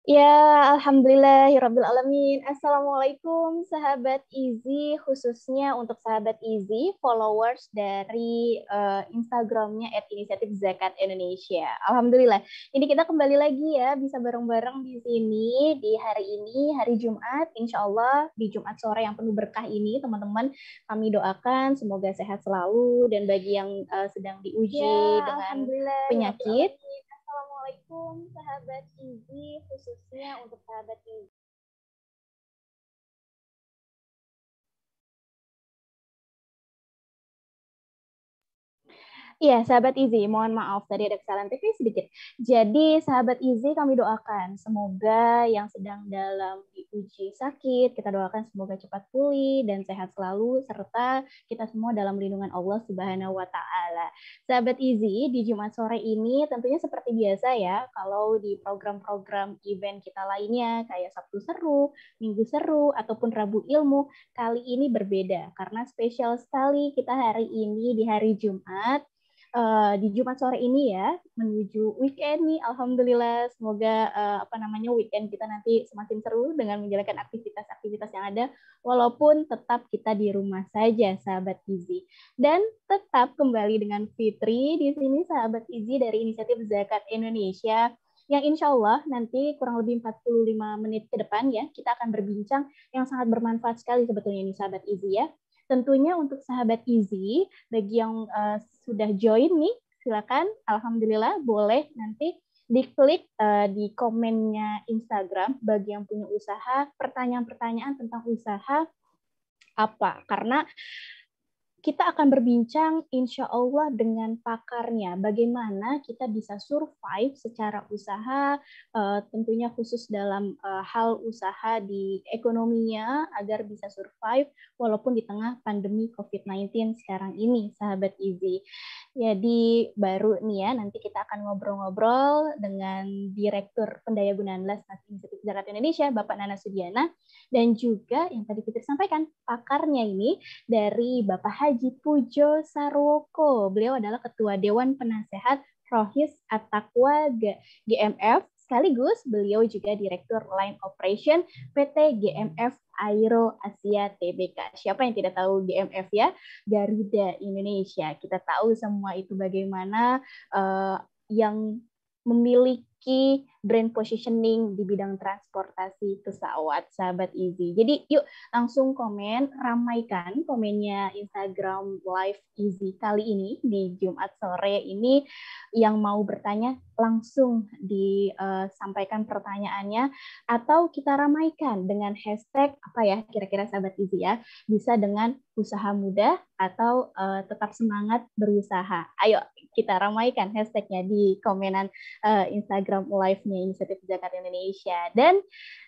Ya, alhamdulillahirabbil alamin. Assalamualaikum sahabat Easy, khususnya untuk sahabat Easy, followers dari Instagramnya @inisiatif_zakat_indonesia. Alhamdulillah. Ini kita kembali lagi ya, bisa bareng-bareng di sini di hari ini, hari Jumat. Insya Allah di Jumat sore yang penuh berkah ini, teman-teman, kami doakan semoga sehat selalu dan bagi yang sedang diuji dengan penyakit. Assalamualaikum sahabat Easy, khususnya untuk sahabat Easy. Iya, sahabat Easy, mohon maaf tadi ada kesalahan teknis sedikit. Jadi, sahabat Easy, kami doakan semoga yang sedang dalam diuji sakit, kita doakan semoga cepat pulih dan sehat selalu, serta kita semua dalam lindungan Allah Subhanahu wa Ta'ala. Sahabat Easy, di Jumat sore ini tentunya seperti biasa ya, kalau di program-program event kita lainnya, kayak Sabtu Seru, Minggu Seru, ataupun Rabu Ilmu, kali ini berbeda karena spesial sekali kita hari ini di hari Jumat. Di Jumat sore ini ya, menuju weekend nih, alhamdulillah. Semoga weekend kita nanti semakin seru dengan menjalankan aktivitas-aktivitas yang ada, walaupun tetap kita di rumah saja, sahabat Easy. Dan tetap kembali dengan Fitri di sini, sahabat Easy dari Inisiatif Zakat Indonesia, yang insya Allah nanti kurang lebih 45 menit ke depan ya, kita akan berbincang yang sangat bermanfaat sekali sebetulnya ini, sahabat Easy ya. Tentunya untuk sahabat Easy, bagi yang sudah join nih, silakan. Alhamdulillah, boleh nanti diklik di komennya Instagram bagi yang punya usaha, pertanyaan-pertanyaan tentang usaha apa. Karena kita akan berbincang insya Allah dengan pakarnya, bagaimana kita bisa survive secara usaha, tentunya khusus dalam hal usaha di ekonominya, agar bisa survive walaupun di tengah pandemi COVID-19 sekarang ini, sahabat Easy. Jadi baru nih ya, nanti kita akan ngobrol-ngobrol dengan Direktur Pendayagunaan Lasnas Inisiatif Zakat Indonesia, Bapak Nana Sudiana, dan juga yang tadi kita sampaikan, pakarnya ini dari Bapak Haji Pujo Sarwoko. Beliau adalah Ketua Dewan Penasehat Rohis At-Taqwa GMF, sekaligus beliau juga Direktur Line Operation PT GMF Aero Asia Tbk. Siapa yang tidak tahu GMF ya? Garuda Indonesia. Kita tahu semua itu bagaimana yang memiliki brand positioning di bidang transportasi pesawat, sahabat Easy. Jadi yuk langsung komen, ramaikan komennya Instagram Live Easy kali ini di Jumat sore ini. Yang mau bertanya langsung disampaikan pertanyaannya, atau kita ramaikan dengan hashtag apa ya kira-kira, sahabat Easy ya, bisa dengan usaha mudah atau tetap semangat berusaha. Ayo kita ramaikan hashtagnya di komenan Instagram live-nya Inisiatif Zakat Indonesia. Dan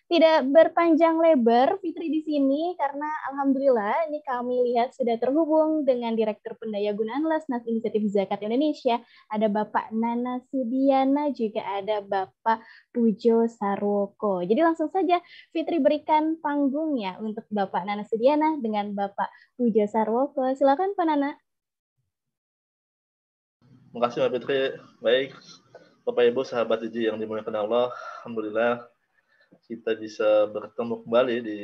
tidak berpanjang lebar, Fitri di sini, karena alhamdulillah ini kami lihat sudah terhubung dengan Direktur Pendayagunaan Lasnas Inisiatif Zakat Indonesia, ada Bapak Nana Sudiana, juga ada Bapak Pujo Sarwoko. Jadi langsung saja Fitri berikan panggungnya untuk Bapak Nana Sudiana dengan Bapak Pujo Sarwoko. Silakan Pak Nana. Terima kasih Mbak Fitri. Baik, Bapak Ibu sahabat Easy yang dimuliakan Allah, alhamdulillah kita bisa bertemu kembali di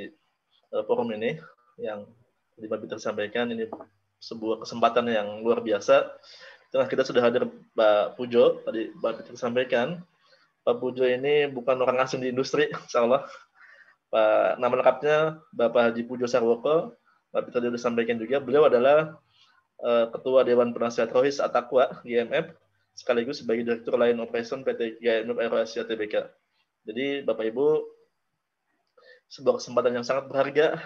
forum ini yang Mbak Fitri sampaikan. Ini sebuah kesempatan yang luar biasa. Tengah kita sudah hadir Pak Pujo, tadi Mbak Fitri sampaikan. Pak Pujo ini bukan orang asing di industri, insya Allah. Pak, nama lengkapnya Bapak Haji Pujo Sarwoko. Mbak Fitri sudah sampaikan juga, beliau adalah Ketua Dewan Penasehat Rohis At-Taqwa GMF, sekaligus sebagai Direktur Line Operation PT GMF Aero Asia Tbk. Jadi Bapak Ibu, sebuah kesempatan yang sangat berharga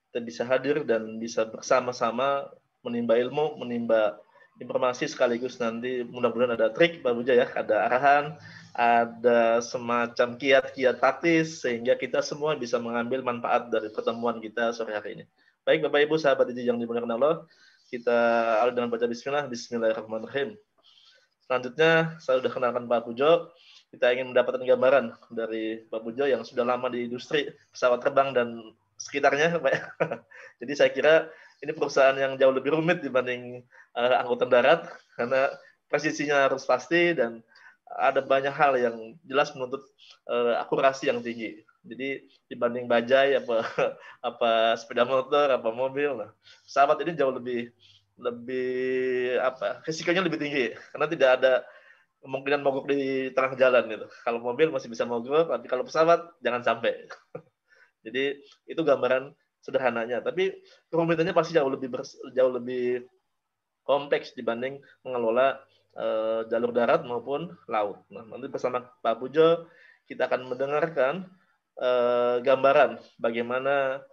kita bisa hadir dan bisa bersama-sama menimba ilmu, menimba informasi, sekaligus nanti mudah-mudahan ada trik Pak Pujo ya, ada arahan, ada semacam kiat-kiat taktis sehingga kita semua bisa mengambil manfaat dari pertemuan kita sore hari ini. Baik Bapak Ibu sahabat Easy yang dimuliakan Allah, kita awali dengan baca bismillah. Bismillahirrahmanirrahim. Selanjutnya saya sudah kenalkan Pak Pujo. kita ingin mendapatkan gambaran dari Pak Pujo yang sudah lama di industri pesawat terbang dan sekitarnya, Pak. Jadi saya kira ini perusahaan yang jauh lebih rumit dibanding angkutan darat, karena presisinya harus pasti dan ada banyak hal yang jelas menuntut akurasi yang tinggi. Jadi dibanding bajai apa sepeda motor, apa mobil, nah, pesawat ini jauh lebih risikonya lebih tinggi karena tidak ada kemungkinan mogok di tengah jalan gitu. Kalau mobil masih bisa mogok, tapi kalau pesawat jangan sampai. Jadi itu gambaran sederhananya. Tapi kerumitannya pasti jauh lebih kompleks dibanding mengelola jalur darat maupun laut. Nah, nanti bersama Pak Pujo kita akan mendengarkan gambaran bagaimana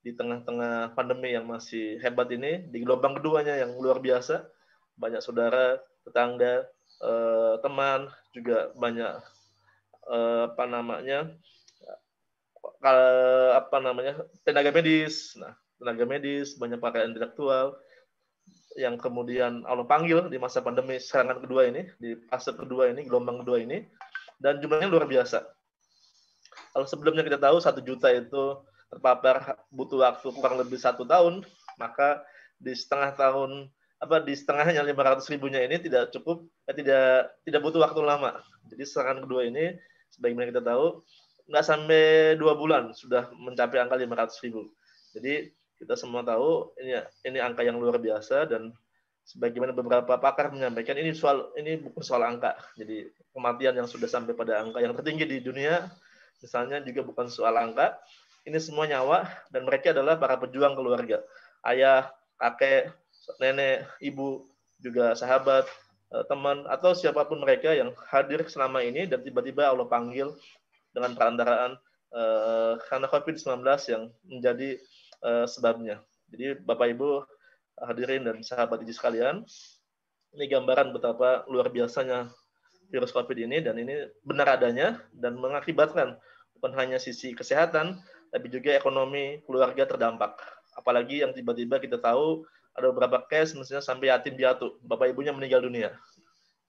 di tengah-tengah pandemi yang masih hebat ini, di gelombang keduanya yang luar biasa, banyak saudara, tetangga, teman, juga banyak tenaga medis. Nah, tenaga medis, banyak pakaian intelektual yang kemudian Allah panggil di masa pandemi serangan kedua ini, di fase kedua ini, gelombang kedua ini, dan jumlahnya luar biasa. Kalau sebelumnya kita tahu 1 juta itu terpapar butuh waktu kurang lebih 1 tahun, maka di setengahnya 500 ribunya ini tidak cukup, tidak butuh waktu lama. Jadi serangan kedua ini, sebagaimana kita tahu, nggak sampai 2 bulan sudah mencapai angka 500 ribu. Jadi kita semua tahu ini angka yang luar biasa, dan sebagaimana beberapa pakar menyampaikan, ini bukan soal angka. Jadi kematian yang sudah sampai pada angka yang tertinggi di dunia misalnya juga bukan soal angka, ini semua nyawa, dan mereka adalah para pejuang keluarga, ayah, kakek, nenek, ibu, juga sahabat, teman, atau siapapun mereka yang hadir selama ini dan tiba-tiba Allah panggil dengan perantaraan karena COVID-19 yang menjadi sebabnya. Jadi Bapak Ibu hadirin dan sahabat Iji sekalian, ini gambaran betapa luar biasanya virus COVID ini, dan ini benar adanya dan mengakibatkan bukan hanya sisi kesehatan, tapi juga ekonomi keluarga terdampak. Apalagi yang tiba-tiba kita tahu ada beberapa case misalnya sampai yatim piatu, bapak ibunya meninggal dunia.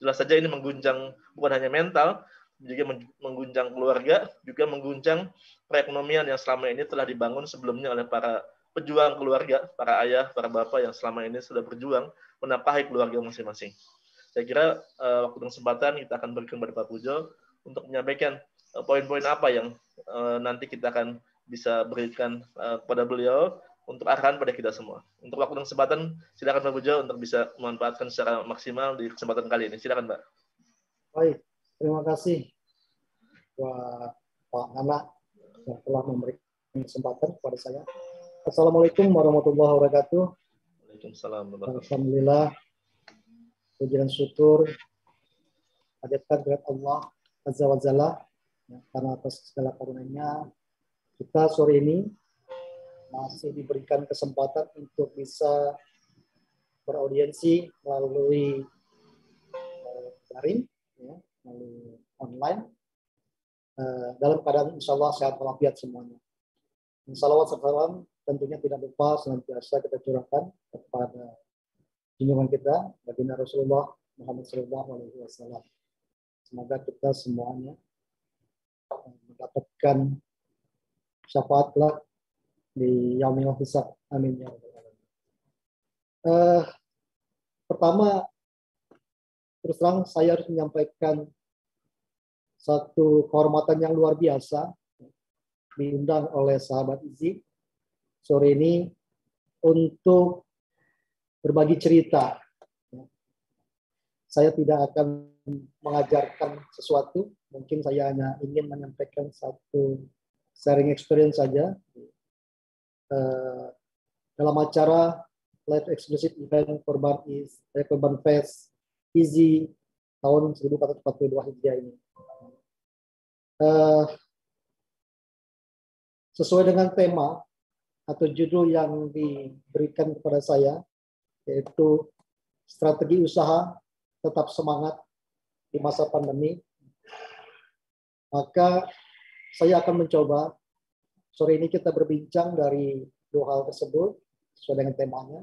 Jelas saja ini mengguncang bukan hanya mental, juga mengguncang keluarga, juga mengguncang perekonomian yang selama ini telah dibangun sebelumnya oleh para pejuang keluarga, para ayah, para bapak yang selama ini sudah berjuang menapahi keluarga masing-masing. Saya kira waktu dan kesempatan kita akan berikan kepada Pak Pujo untuk menyampaikan poin-poin apa yang nanti kita akan bisa berikan kepada beliau untuk arahan pada kita semua. Untuk waktu dan kesempatan, silakan Pak Pujo untuk bisa memanfaatkan secara maksimal di kesempatan kali ini. Silakan, Pak. Baik, terima kasih Pak Nana yang telah memberikan kesempatan kepada saya. Assalamualaikum warahmatullahi wabarakatuh. Waalaikumsalam. Alhamdulillah, puji dan syukur hadirkan kepada Allah Azza wa Jalla, karena atas segala karunia-Nya kita sore ini masih diberikan kesempatan untuk bisa beraudiensi melalui daring, melalui online, dalam keadaan insya Allah sehat walafiat semuanya. Salawat salam tentunya tidak lupa senantiasa kita curahkan kepada junjungan kita baginda Rasulullah Muhammad SAW. Semoga kita semuanya mendapatkan syafaat kelak di yaumil hisab. Amin ya rabbal alamin. Pertama, terus terang saya harus menyampaikan satu kehormatan yang luar biasa diundang oleh sahabat Izi sore ini untuk berbagi cerita. Saya tidak akan mengajarkan sesuatu, mungkin saya hanya ingin menyampaikan satu sharing experience saja dalam acara live exclusive event Korban Fest Izi tahun 1442 Hijriah ini. Sesuai dengan tema atau judul yang diberikan kepada saya, yaitu strategi usaha tetap semangat di masa pandemi, maka saya akan mencoba sore ini kita berbincang dari dua hal tersebut sesuai dengan temanya.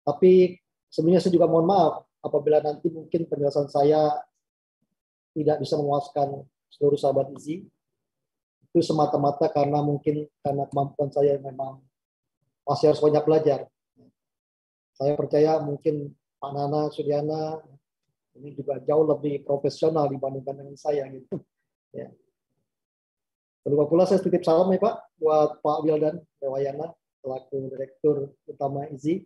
Tapi sebenarnya saya juga mohon maaf apabila nanti mungkin penjelasan saya tidak bisa memuaskan seluruh sahabat Izzy. Itu semata-mata karena mungkin karena kemampuan saya memang masih harus banyak belajar. Saya percaya mungkin Pak Nana Suryana ini juga jauh lebih profesional dibandingkan dengan saya gitu. Ya. Lupa pula saya titip salam ya Pak buat Pak Wildan Rewayana selaku Direktur Utama Izzy.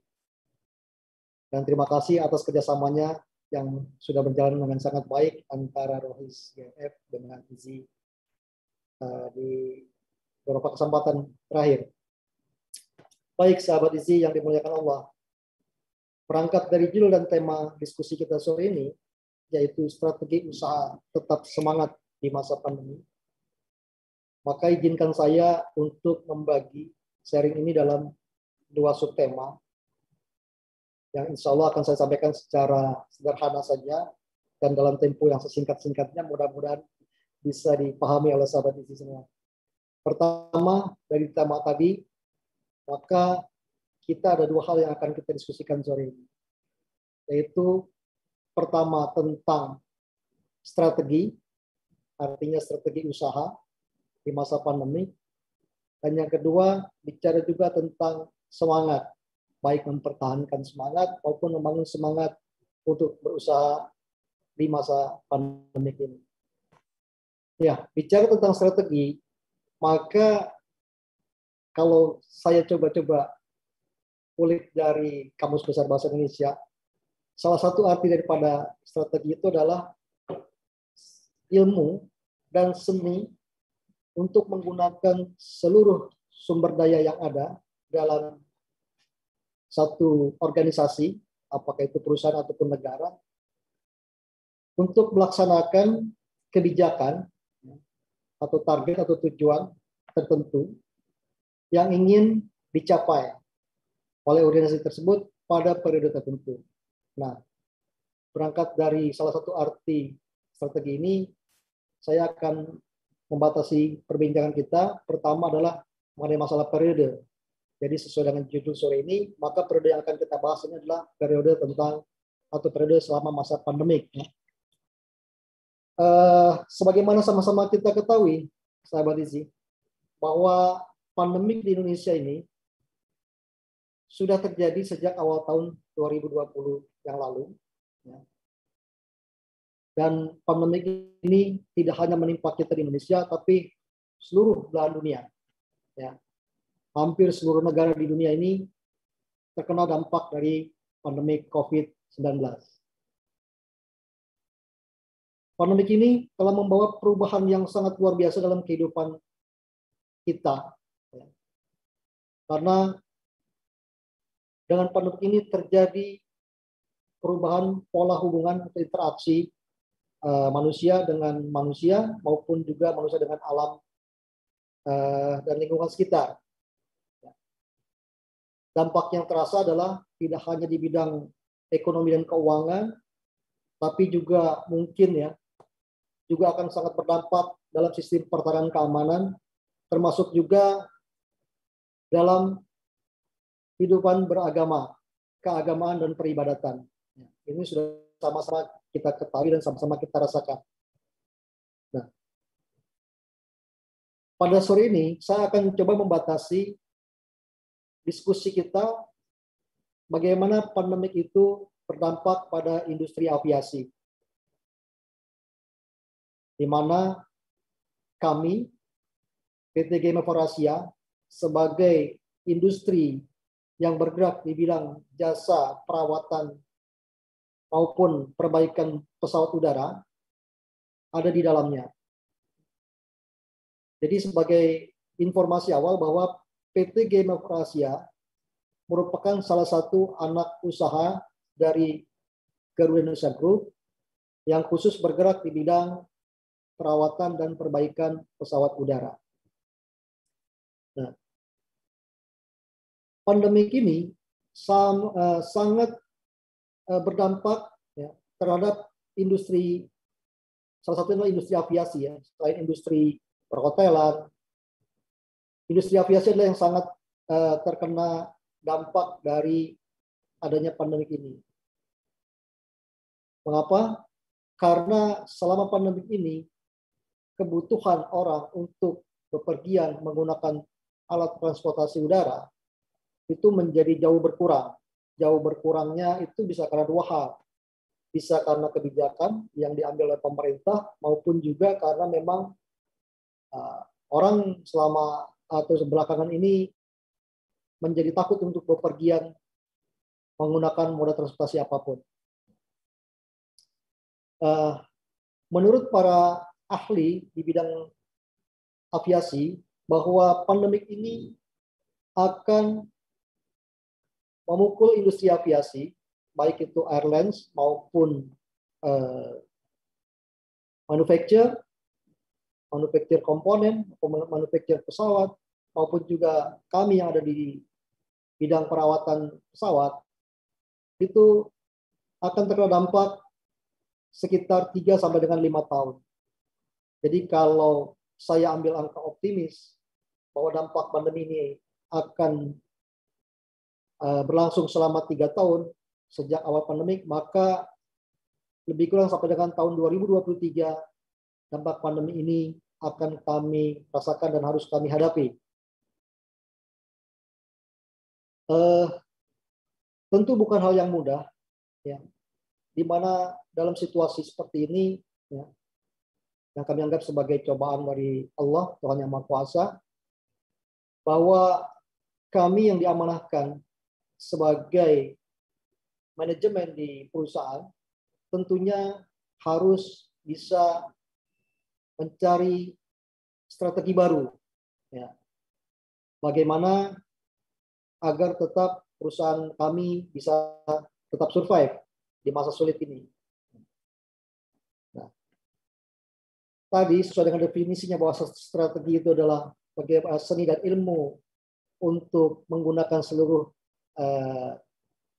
Dan terima kasih atas kerjasamanya yang sudah berjalan dengan sangat baik antara Rohis GMF dengan Izzy di beberapa kesempatan terakhir. Baik sahabat Izzy yang dimuliakan Allah. Berangkat dari judul dan tema diskusi kita sore ini, yaitu strategi usaha tetap semangat di masa pandemi, maka izinkan saya untuk membagi sharing ini dalam 2 subtema, yang insya Allah akan saya sampaikan secara sederhana saja, dan dalam tempo yang sesingkat-singkatnya, mudah-mudahan bisa dipahami oleh sahabat Izzy semua. Pertama, dari tema tadi, maka kita ada 2 hal yang akan kita diskusikan sore ini, yaitu pertama tentang strategi, artinya strategi usaha di masa pandemi, dan yang kedua bicara juga tentang semangat, baik mempertahankan semangat maupun membangun semangat untuk berusaha di masa pandemi ini. Ya, bicara tentang strategi, maka kalau saya coba-coba kulik dari Kamus Besar Bahasa Indonesia, salah satu arti daripada strategi itu adalah ilmu dan seni untuk menggunakan seluruh sumber daya yang ada dalam satu organisasi, apakah itu perusahaan ataupun negara, untuk melaksanakan kebijakan atau target atau tujuan tertentu yang ingin dicapai oleh organisasi tersebut pada periode tertentu. Nah, berangkat dari salah satu arti strategi ini, saya akan membatasi perbincangan kita. Pertama adalah mengenai masalah periode. Jadi sesuai dengan judul sore ini, maka periode yang akan kita bahas ini adalah periode tentang atau periode selama masa pandemik. Sebagaimana sama-sama kita ketahui, sahabat Izzy, bahwa pandemik di Indonesia ini sudah terjadi sejak awal tahun 2020 yang lalu. Dan pandemi ini tidak hanya menimpa kita di Indonesia, tapi seluruh belahan dunia. Ya. Hampir seluruh negara di dunia ini terkena dampak dari pandemi COVID-19. Pandemi ini telah membawa perubahan yang sangat luar biasa dalam kehidupan kita. Ya. Karena dengan pandemi ini terjadi perubahan pola hubungan atau interaksi manusia dengan manusia maupun juga manusia dengan alam dan lingkungan sekitar. Dampak yang terasa adalah tidak hanya di bidang ekonomi dan keuangan, tapi juga mungkin ya juga akan sangat berdampak dalam sistem pertahanan keamanan, termasuk juga dalam kehidupan beragama, keagamaan dan peribadatan. Ini sudah sama-sama kita ketahui dan sama-sama kita rasakan. Nah, pada sore ini saya akan coba membatasi diskusi kita bagaimana pandemik itu berdampak pada industri aviasi, di mana kami PT GMF Asia sebagai industri yang bergerak di bidang jasa perawatan maupun perbaikan pesawat udara ada di dalamnya. Jadi sebagai informasi awal bahwa PT GMF Asia merupakan salah satu anak usaha dari Garuda Indonesia Group yang khusus bergerak di bidang perawatan dan perbaikan pesawat udara. Nah, pandemi ini sangat berdampak ya, terhadap industri, salah satunya adalah industri aviasi ya, selain industri perhotelan. Industri aviasi adalah yang sangat terkena dampak dari adanya pandemi ini. Mengapa? karena selama pandemi ini kebutuhan orang untuk bepergian menggunakan alat transportasi udara itu menjadi jauh berkurang. Jauh berkurangnya itu bisa karena dua hal. Bisa karena kebijakan yang diambil oleh pemerintah maupun juga karena memang orang selama atau belakangan ini menjadi takut untuk bepergian menggunakan moda transportasi apapun. Menurut para ahli di bidang aviasi, bahwa pandemik ini akan memukul industri aviasi, baik itu airlines maupun manufacture komponen, manufacture pesawat, maupun juga kami yang ada di bidang perawatan pesawat, itu akan terkena dampak sekitar 3 sampai dengan 5 tahun. Jadi kalau saya ambil angka optimis bahwa dampak pandemi ini akan berlangsung selama 3 tahun sejak awal pandemi, maka lebih kurang sampai dengan tahun 2023 dampak pandemi ini akan kami rasakan dan harus kami hadapi. Tentu bukan hal yang mudah, ya, di mana dalam situasi seperti ini, ya, yang kami anggap sebagai cobaan dari Allah, Tuhan Yang Maha Kuasa, bahwa kami yang diamanahkan sebagai manajemen di perusahaan tentunya harus bisa mencari strategi baru, ya, bagaimana agar tetap perusahaan kami bisa tetap survive di masa sulit ini. Nah, tadi sesuai dengan definisinya bahwa strategi itu adalah bagaimana seni dan ilmu untuk menggunakan seluruh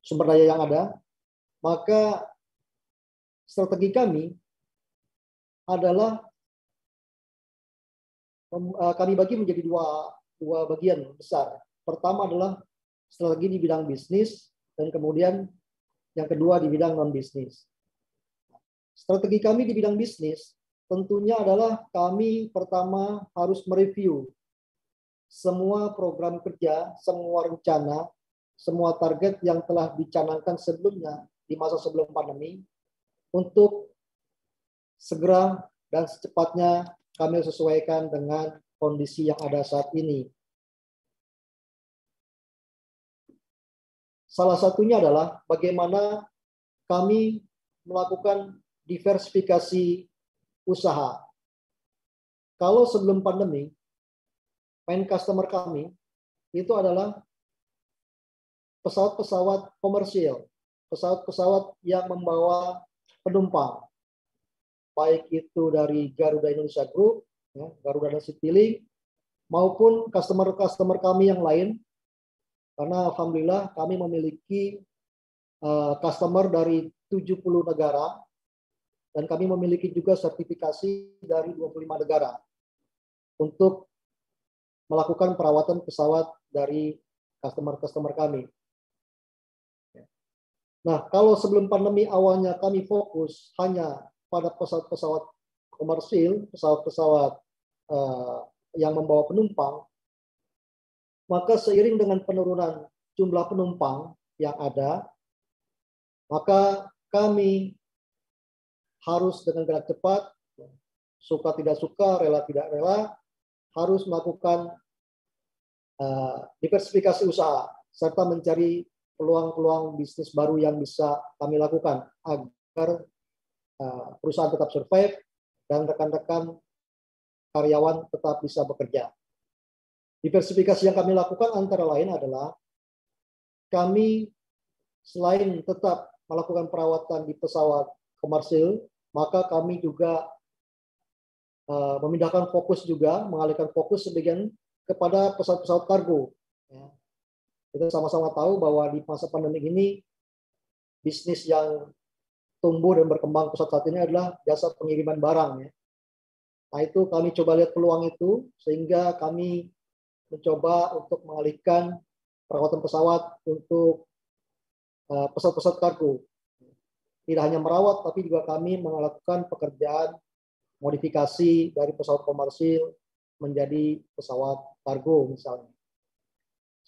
sumber daya yang ada, maka strategi kami adalah kami bagi menjadi dua bagian besar. Pertama adalah strategi di bidang bisnis, dan kemudian yang kedua di bidang non-bisnis. Strategi kami di bidang bisnis tentunya adalah kami pertama harus mereview semua program kerja, semua rencana, semua target yang telah dicanangkan sebelumnya di masa sebelum pandemi untuk segera dan secepatnya kami sesuaikan dengan kondisi yang ada saat ini. Salah satunya adalah bagaimana kami melakukan diversifikasi usaha. Kalau sebelum pandemi, main customer kami itu adalah pesawat-pesawat komersial, pesawat-pesawat yang membawa penumpang, baik itu dari Garuda Indonesia Group, ya, Garuda dan Citylink, maupun customer-customer kami yang lain. Karena alhamdulillah kami memiliki customer dari 70 negara dan kami memiliki juga sertifikasi dari 25 negara untuk melakukan perawatan pesawat dari customer-customer kami. Nah, kalau sebelum pandemi awalnya kami fokus hanya pada pesawat-pesawat komersil, pesawat-pesawat yang membawa penumpang, maka seiring dengan penurunan jumlah penumpang yang ada, maka kami harus dengan gerak cepat, suka tidak suka, rela tidak rela, harus melakukan diversifikasi usaha, serta mencari peluang-peluang bisnis baru yang bisa kami lakukan agar perusahaan tetap survive dan rekan-rekan karyawan tetap bisa bekerja. Diversifikasi yang kami lakukan antara lain adalah kami selain tetap melakukan perawatan di pesawat komersil, maka kami juga memindahkan fokus juga, mengalihkan fokus sebagian kepada pesawat-pesawat kargo. Ya. Kita sama-sama tahu bahwa di masa pandemi ini bisnis yang tumbuh dan berkembang pesat saat ini adalah jasa pengiriman barang. Ya. Nah itu kami coba lihat peluang itu sehingga kami mencoba untuk mengalihkan perawatan pesawat untuk pesawat-pesawat kargo. tidak hanya merawat, tapi juga kami melakukan pekerjaan modifikasi dari pesawat komersil menjadi pesawat kargo misalnya.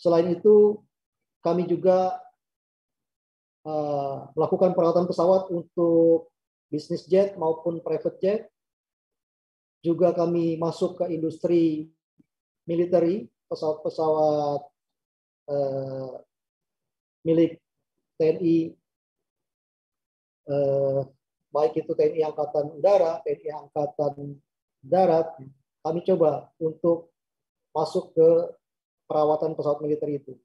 Selain itu, kami juga melakukan perawatan pesawat untuk bisnis jet maupun private jet. Juga kami masuk ke industri military, pesawat-pesawat milik TNI, baik itu TNI Angkatan Udara, TNI Angkatan Darat. Kami coba untuk masuk ke perawatan pesawat militer itu.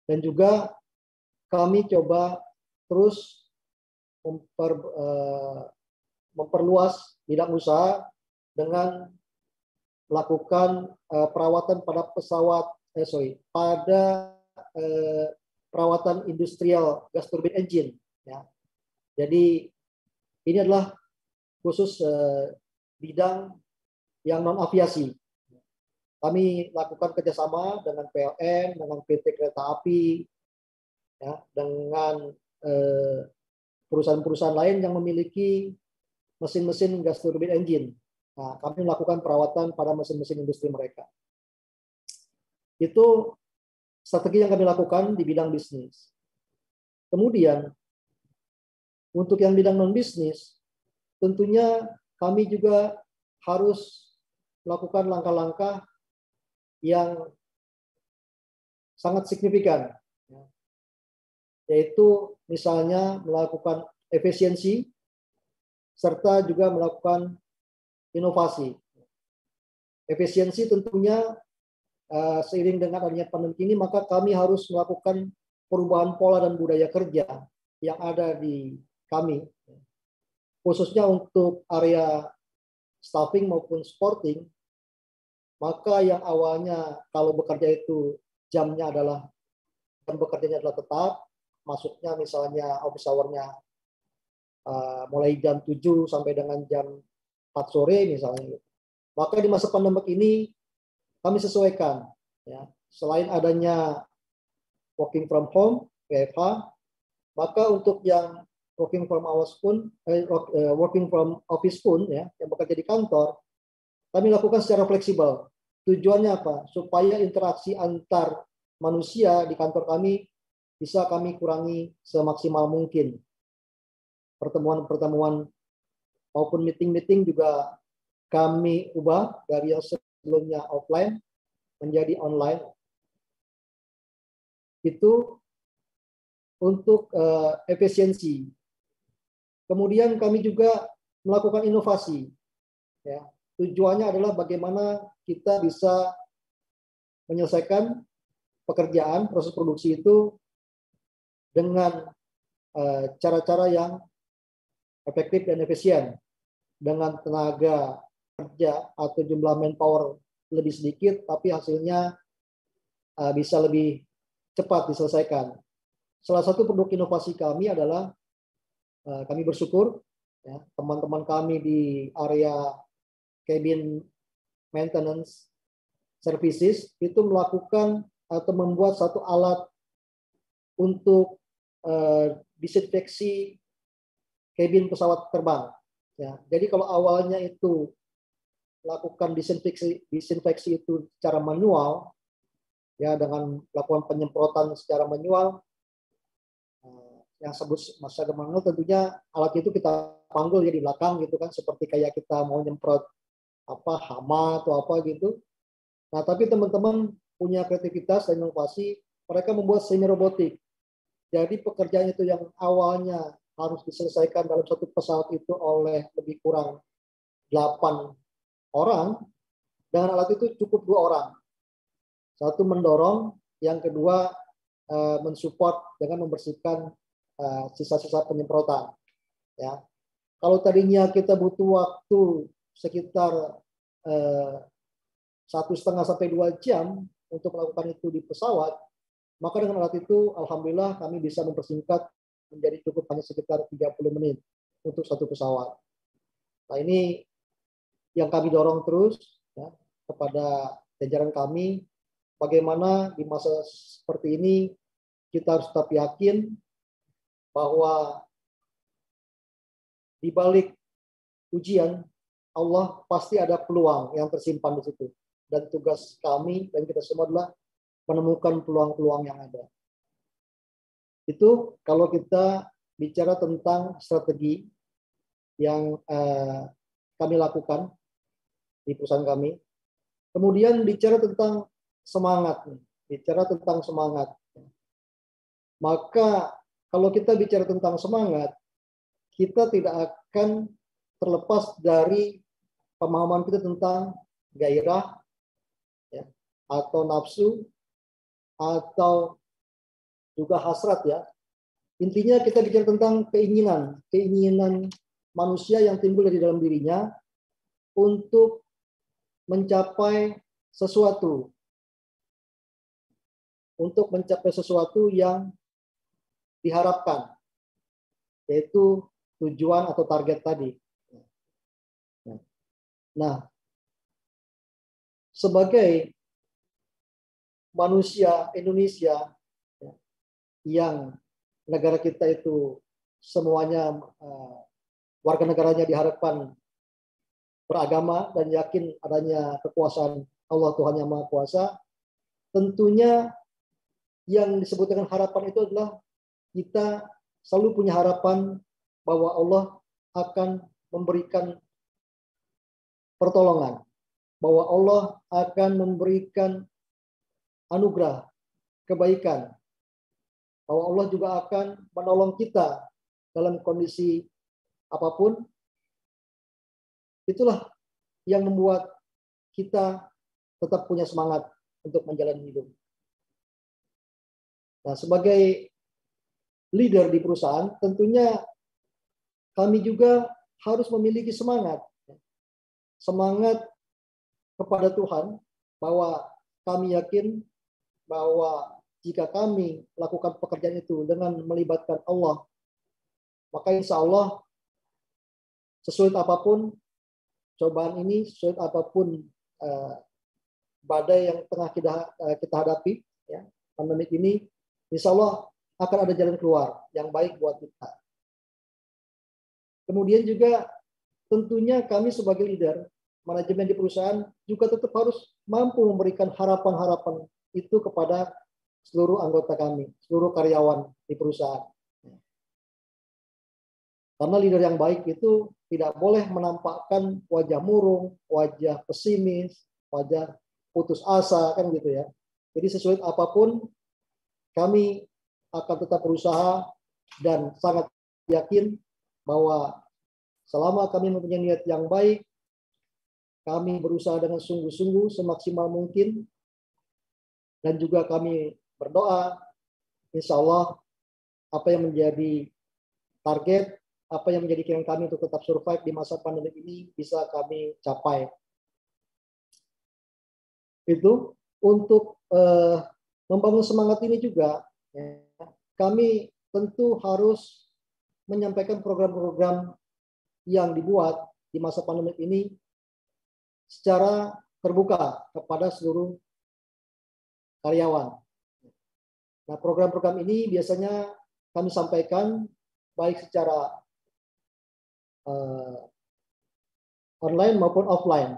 Dan juga kami coba terus memperluas bidang usaha dengan melakukan perawatan pada perawatan industrial gas turbine engine. Ya. Jadi ini adalah khusus bidang yang non aviasi. Kami lakukan kerjasama dengan PLN, dengan PT Kereta Api, ya, dengan perusahaan-perusahaan lain yang memiliki mesin-mesin gas turbine engine. Nah, kami melakukan perawatan pada mesin-mesin industri mereka. Itu strategi yang kami lakukan di bidang bisnis. Kemudian, untuk yang bidang non-bisnis, tentunya kami juga harus melakukan langkah-langkah yang sangat signifikan, yaitu misalnya melakukan efisiensi, serta juga melakukan inovasi. Efisiensi tentunya seiring dengan adanya pandemi ini, maka kami harus melakukan perubahan pola dan budaya kerja yang ada di kami, khususnya untuk area staffing maupun sporting. Maka yang awalnya kalau bekerja itu jam bekerjanya adalah tetap, masuknya misalnya office hour-nya mulai jam 7 sampai dengan jam 4 sore misalnya. Maka di masa pandemi ini kami sesuaikan, ya. Selain adanya working from home (WFH), maka untuk yang working from office pun, ya, yang bekerja di kantor, kami lakukan secara fleksibel. Tujuannya apa? Supaya interaksi antar manusia di kantor kami bisa kami kurangi semaksimal mungkin. Pertemuan-pertemuan maupun meeting-meeting juga kami ubah dari yang sebelumnya offline menjadi online. Itu untuk efisiensi. Kemudian kami juga melakukan inovasi. Ya. Tujuannya adalah bagaimana kita bisa menyelesaikan pekerjaan, proses produksi itu dengan cara-cara yang efektif dan efisien, dengan tenaga kerja atau jumlah manpower lebih sedikit, tapi hasilnya bisa lebih cepat diselesaikan. Salah satu produk inovasi kami adalah kami bersyukur, ya, teman-teman kami di area cabin maintenance services itu melakukan atau membuat satu alat untuk disinfeksi kabin pesawat terbang. Ya, jadi kalau awalnya itu lakukan disinfeksi itu secara manual, ya, dengan melakukan penyemprotan secara manual, yang masa manual, tentunya alat itu kita panggul ya di belakang gitu kan, seperti kayak kita mau nyemprot hama atau apa gitu. Nah, tapi teman-teman punya kreativitas dan inovasi, mereka membuat semi robotik. Jadi pekerjaan itu yang awalnya harus diselesaikan dalam satu pesawat itu oleh lebih kurang 8 orang, dengan alat itu cukup 2 orang. Satu mendorong, yang kedua mensupport dengan membersihkan sisa-sisa penyemprotan. Ya. Kalau tadinya kita butuh waktu sekitar 1,5 sampai 2 jam untuk melakukan itu di pesawat, maka dengan alat itu alhamdulillah kami bisa mempersingkat menjadi cukup hanya sekitar 30 menit untuk satu pesawat. Nah, ini yang kami dorong terus, ya, kepada jajaran kami, bagaimana di masa seperti ini kita harus tetap yakin bahwa di balik ujian, Allah pasti ada peluang yang tersimpan di situ. Dan tugas kami dan kita semua adalah menemukan peluang-peluang yang ada. Itu kalau kita bicara tentang strategi yang kami lakukan di perusahaan kami. Kemudian bicara tentang semangat. Bicara tentang semangat. Maka kalau kita bicara tentang semangat, kita tidak akan terlepas dari pemahaman kita tentang gairah, ya, atau nafsu, atau juga hasrat, ya. Intinya kita bicara tentang keinginan manusia yang timbul dari dalam dirinya untuk mencapai sesuatu, yang diharapkan, yaitu tujuan atau target tadi. Nah, sebagai manusia Indonesia yang negara kita itu semuanya warga negaranya diharapkan beragama dan yakin adanya kekuasaan Allah Tuhan Yang Maha Kuasa, tentunya yang disebut dengan harapan itu adalah kita selalu punya harapan bahwa Allah akan memberikan pertolongan, bahwa Allah akan memberikan anugerah, kebaikan, bahwa Allah juga akan menolong kita dalam kondisi apapun. Itulah yang membuat kita tetap punya semangat untuk menjalani hidup. Nah, sebagai leader di perusahaan, tentunya kami juga harus memiliki semangat kepada Tuhan, bahwa kami yakin bahwa jika kami lakukan pekerjaan itu dengan melibatkan Allah, maka insya Allah sesulit apapun cobaan ini, sesulit apapun badai yang tengah kita hadapi, ya, pandemik ini, insya Allah akan ada jalan keluar yang baik buat kita. Kemudian juga tentunya kami sebagai leader, manajemen di perusahaan juga tetap harus mampu memberikan harapan-harapan itu kepada seluruh anggota kami, seluruh karyawan di perusahaan. Karena leader yang baik itu tidak boleh menampakkan wajah murung, wajah pesimis, wajah putus asa, kan gitu ya. Jadi sesulit apapun, kami akan tetap berusaha dan sangat yakin bahwa selama kami mempunyai niat yang baik, kami berusaha dengan sungguh-sungguh semaksimal mungkin, dan juga kami berdoa, insya Allah apa yang menjadi target, apa yang menjadi keinginan kami untuk tetap survive di masa pandemi ini bisa kami capai. Itu untuk membangun semangat ini juga, ya, kami tentu harus menyampaikan program-program yang dibuat di masa pandemi ini secara terbuka kepada seluruh karyawan. Nah, program-program ini biasanya kami sampaikan baik secara online maupun offline,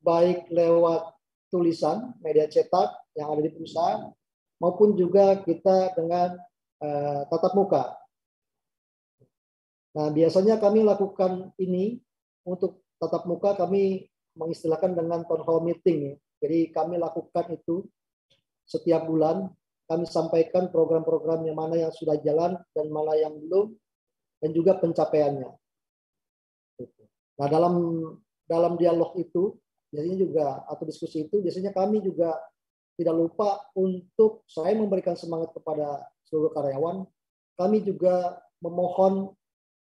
baik lewat tulisan, media cetak yang ada di perusahaan, maupun juga kita dengan tatap muka. Nah, biasanya kami lakukan ini untuk tatap muka, kami mengistilahkan dengan town hall meeting, ya. Jadi kami lakukan itu setiap bulan, kami sampaikan program-program yang mana yang sudah jalan dan mana yang belum, dan juga pencapaiannya. Nah, dalam dialog itu biasanya juga, atau diskusi itu biasanya kami juga tidak lupa untuk selain memberikan semangat kepada seluruh karyawan, kami juga memohon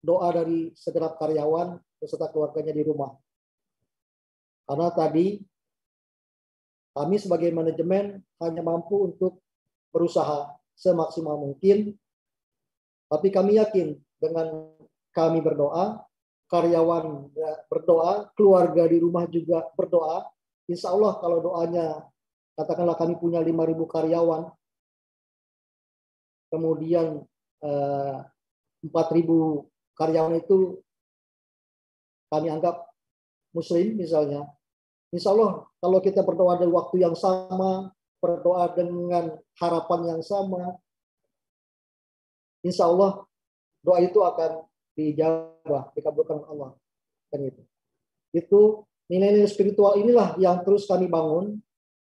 doa dari segenap karyawan beserta keluarganya di rumah. Karena tadi kami sebagai manajemen hanya mampu untuk berusaha semaksimal mungkin, tapi kami yakin dengan kami berdoa, karyawan berdoa, keluarga di rumah juga berdoa, insya Allah kalau doanya, katakanlah kami punya 5.000 karyawan, kemudian 4.000 karyawan itu kami anggap Muslim misalnya, insya Allah kalau kita berdoa di waktu yang sama, berdoa dengan harapan yang sama, insya Allah doa itu akan dijawab, dikabulkan oleh Allah. Kan itu. Itu nilai-nilai spiritual inilah yang terus kami bangun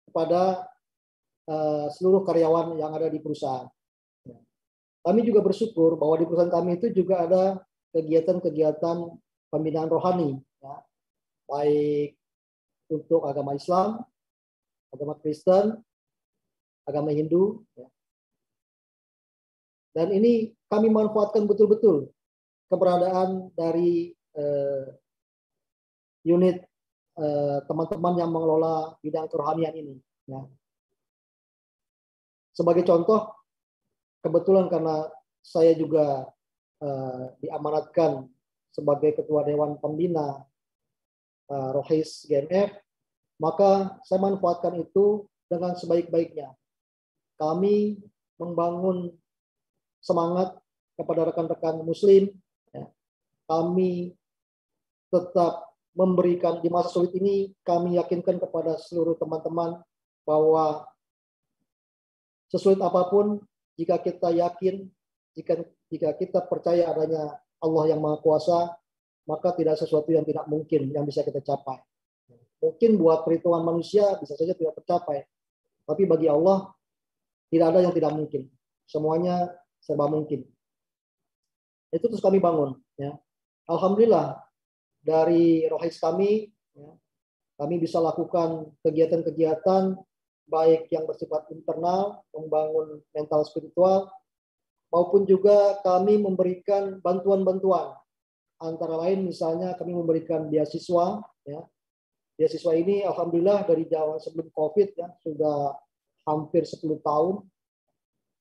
kepada seluruh karyawan yang ada di perusahaan. Kami juga bersyukur bahwa di perusahaan kami itu juga ada kegiatan-kegiatan pembinaan rohani, ya, baik untuk agama Islam, agama Kristen, agama Hindu. Ya. Dan ini kami manfaatkan betul-betul keberadaan dari unit teman-teman yang mengelola bidang kerohanian ini. Ya. Sebagai contoh, kebetulan karena saya juga diamanatkan sebagai Ketua Dewan Pembina Rohis GMF, maka saya manfaatkan itu dengan sebaik-baiknya. Kami membangun semangat kepada rekan-rekan Muslim. Ya. Kami tetap memberikan di masa sulit ini, kami yakinkan kepada seluruh teman-teman bahwa sesulit apapun, jika kita yakin, jika kita percaya adanya Allah yang Maha Kuasa, maka tidak sesuatu yang tidak mungkin yang bisa kita capai. Mungkin buat perhitungan manusia bisa saja tidak tercapai, tapi bagi Allah tidak ada yang tidak mungkin. Semuanya serba mungkin. Itu terus kami bangun. Ya. Alhamdulillah dari Rohis kami, ya, kami bisa lakukan kegiatan-kegiatan baik yang bersifat internal, membangun mental spiritual, maupun juga kami memberikan bantuan-bantuan. Antara lain misalnya kami memberikan beasiswa. Ya. Beasiswa ini alhamdulillah dari zaman sebelum COVID, ya, sudah hampir 10 tahun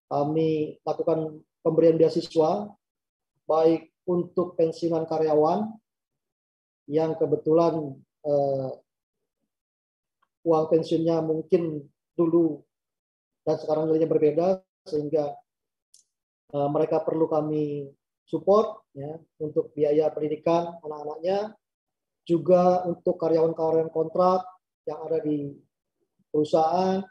kami lakukan pemberian beasiswa baik untuk pensiunan karyawan yang kebetulan uang pensiunnya mungkin dulu dan sekarang nilainya berbeda, sehingga mereka perlu kami support, ya, untuk biaya pendidikan anak-anaknya, juga untuk karyawan-karyawan kontrak yang ada di perusahaan,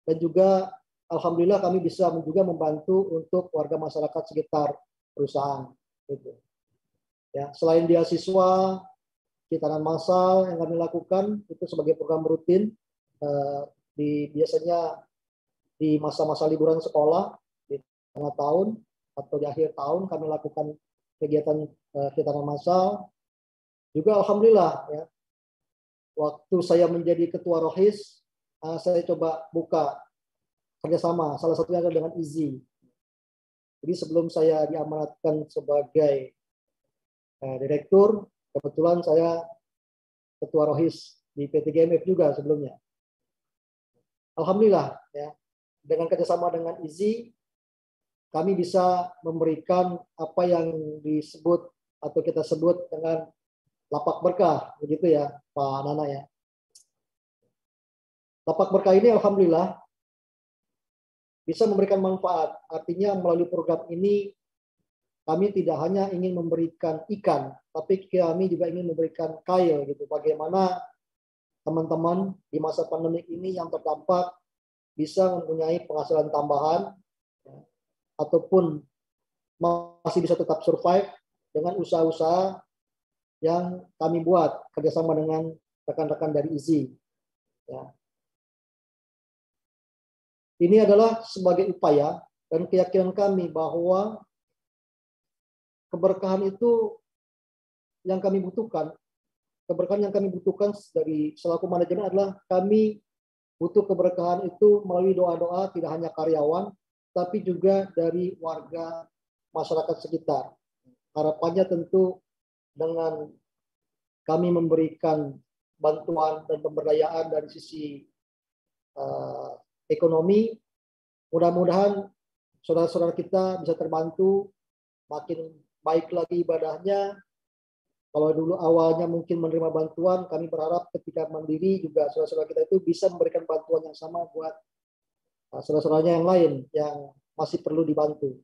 dan juga alhamdulillah kami bisa juga membantu untuk warga masyarakat sekitar perusahaan. Gitu. Ya, selain beasiswa, hitanan massal yang kami lakukan itu sebagai program rutin biasanya di masa-masa liburan sekolah di tengah tahun atau di akhir tahun kami lakukan kegiatan hitanan massal. Juga alhamdulillah, ya, waktu saya menjadi ketua Rohis, saya coba buka kerjasama, salah satunya adalah dengan IZI. Jadi sebelum saya diamanatkan sebagai direktur, kebetulan saya ketua Rohis di PT GMF juga sebelumnya. Alhamdulillah, ya, dengan kerjasama dengan IZI, kami bisa memberikan apa yang disebut atau kita sebut dengan lapak berkah, begitu ya Pak Nana ya. Lapak berkah ini alhamdulillah bisa memberikan manfaat. Artinya melalui program ini kami tidak hanya ingin memberikan ikan, tapi kami juga ingin memberikan kail gitu. Bagaimana teman-teman di masa pandemi ini yang terdampak bisa mempunyai penghasilan tambahan, ya, ataupun masih bisa tetap survive dengan usaha-usaha yang kami buat kerjasama dengan rekan-rekan dari IZI. Ya. Ini adalah sebagai upaya dan keyakinan kami bahwa keberkahan itu yang kami butuhkan. Keberkahan yang kami butuhkan dari selaku manajemen adalah kami butuh keberkahan itu melalui doa-doa tidak hanya karyawan, tapi juga dari warga masyarakat sekitar. Harapannya tentu dengan kami memberikan bantuan dan pemberdayaan dari sisi ekonomi, mudah-mudahan saudara-saudara kita bisa terbantu, makin baik lagi ibadahnya. Kalau dulu awalnya mungkin menerima bantuan, kami berharap ketika mandiri juga saudara-saudara kita itu bisa memberikan bantuan yang sama buat saudara-saudaranya yang lain yang masih perlu dibantu.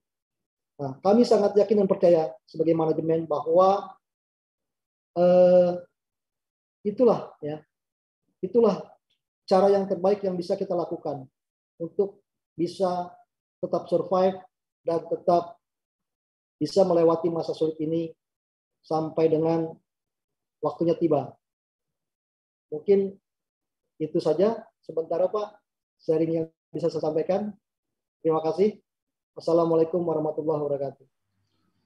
Nah, kami sangat yakin dan percaya sebagai manajemen bahwa eh, itulah ya, itulah cara yang terbaik yang bisa kita lakukan untuk bisa tetap survive dan tetap bisa melewati masa sulit ini sampai dengan waktunya tiba. Mungkin itu saja sementara Pak sharing yang bisa saya sampaikan. Terima kasih. Assalamualaikum warahmatullahi wabarakatuh.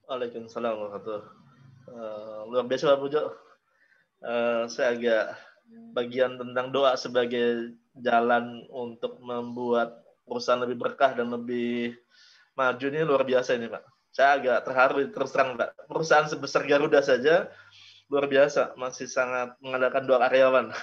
Waalaikumsalam warahmatullahi wabarakatuh. Luar biasa Pak Pujo. Saya agak bagian tentang doa sebagai jalan untuk membuat perusahaan lebih berkah dan lebih maju ini luar biasa ini Pak. Saya agak terharu terus terang Pak. Perusahaan sebesar Garuda saja luar biasa, masih sangat mengandalkan doa karyawan.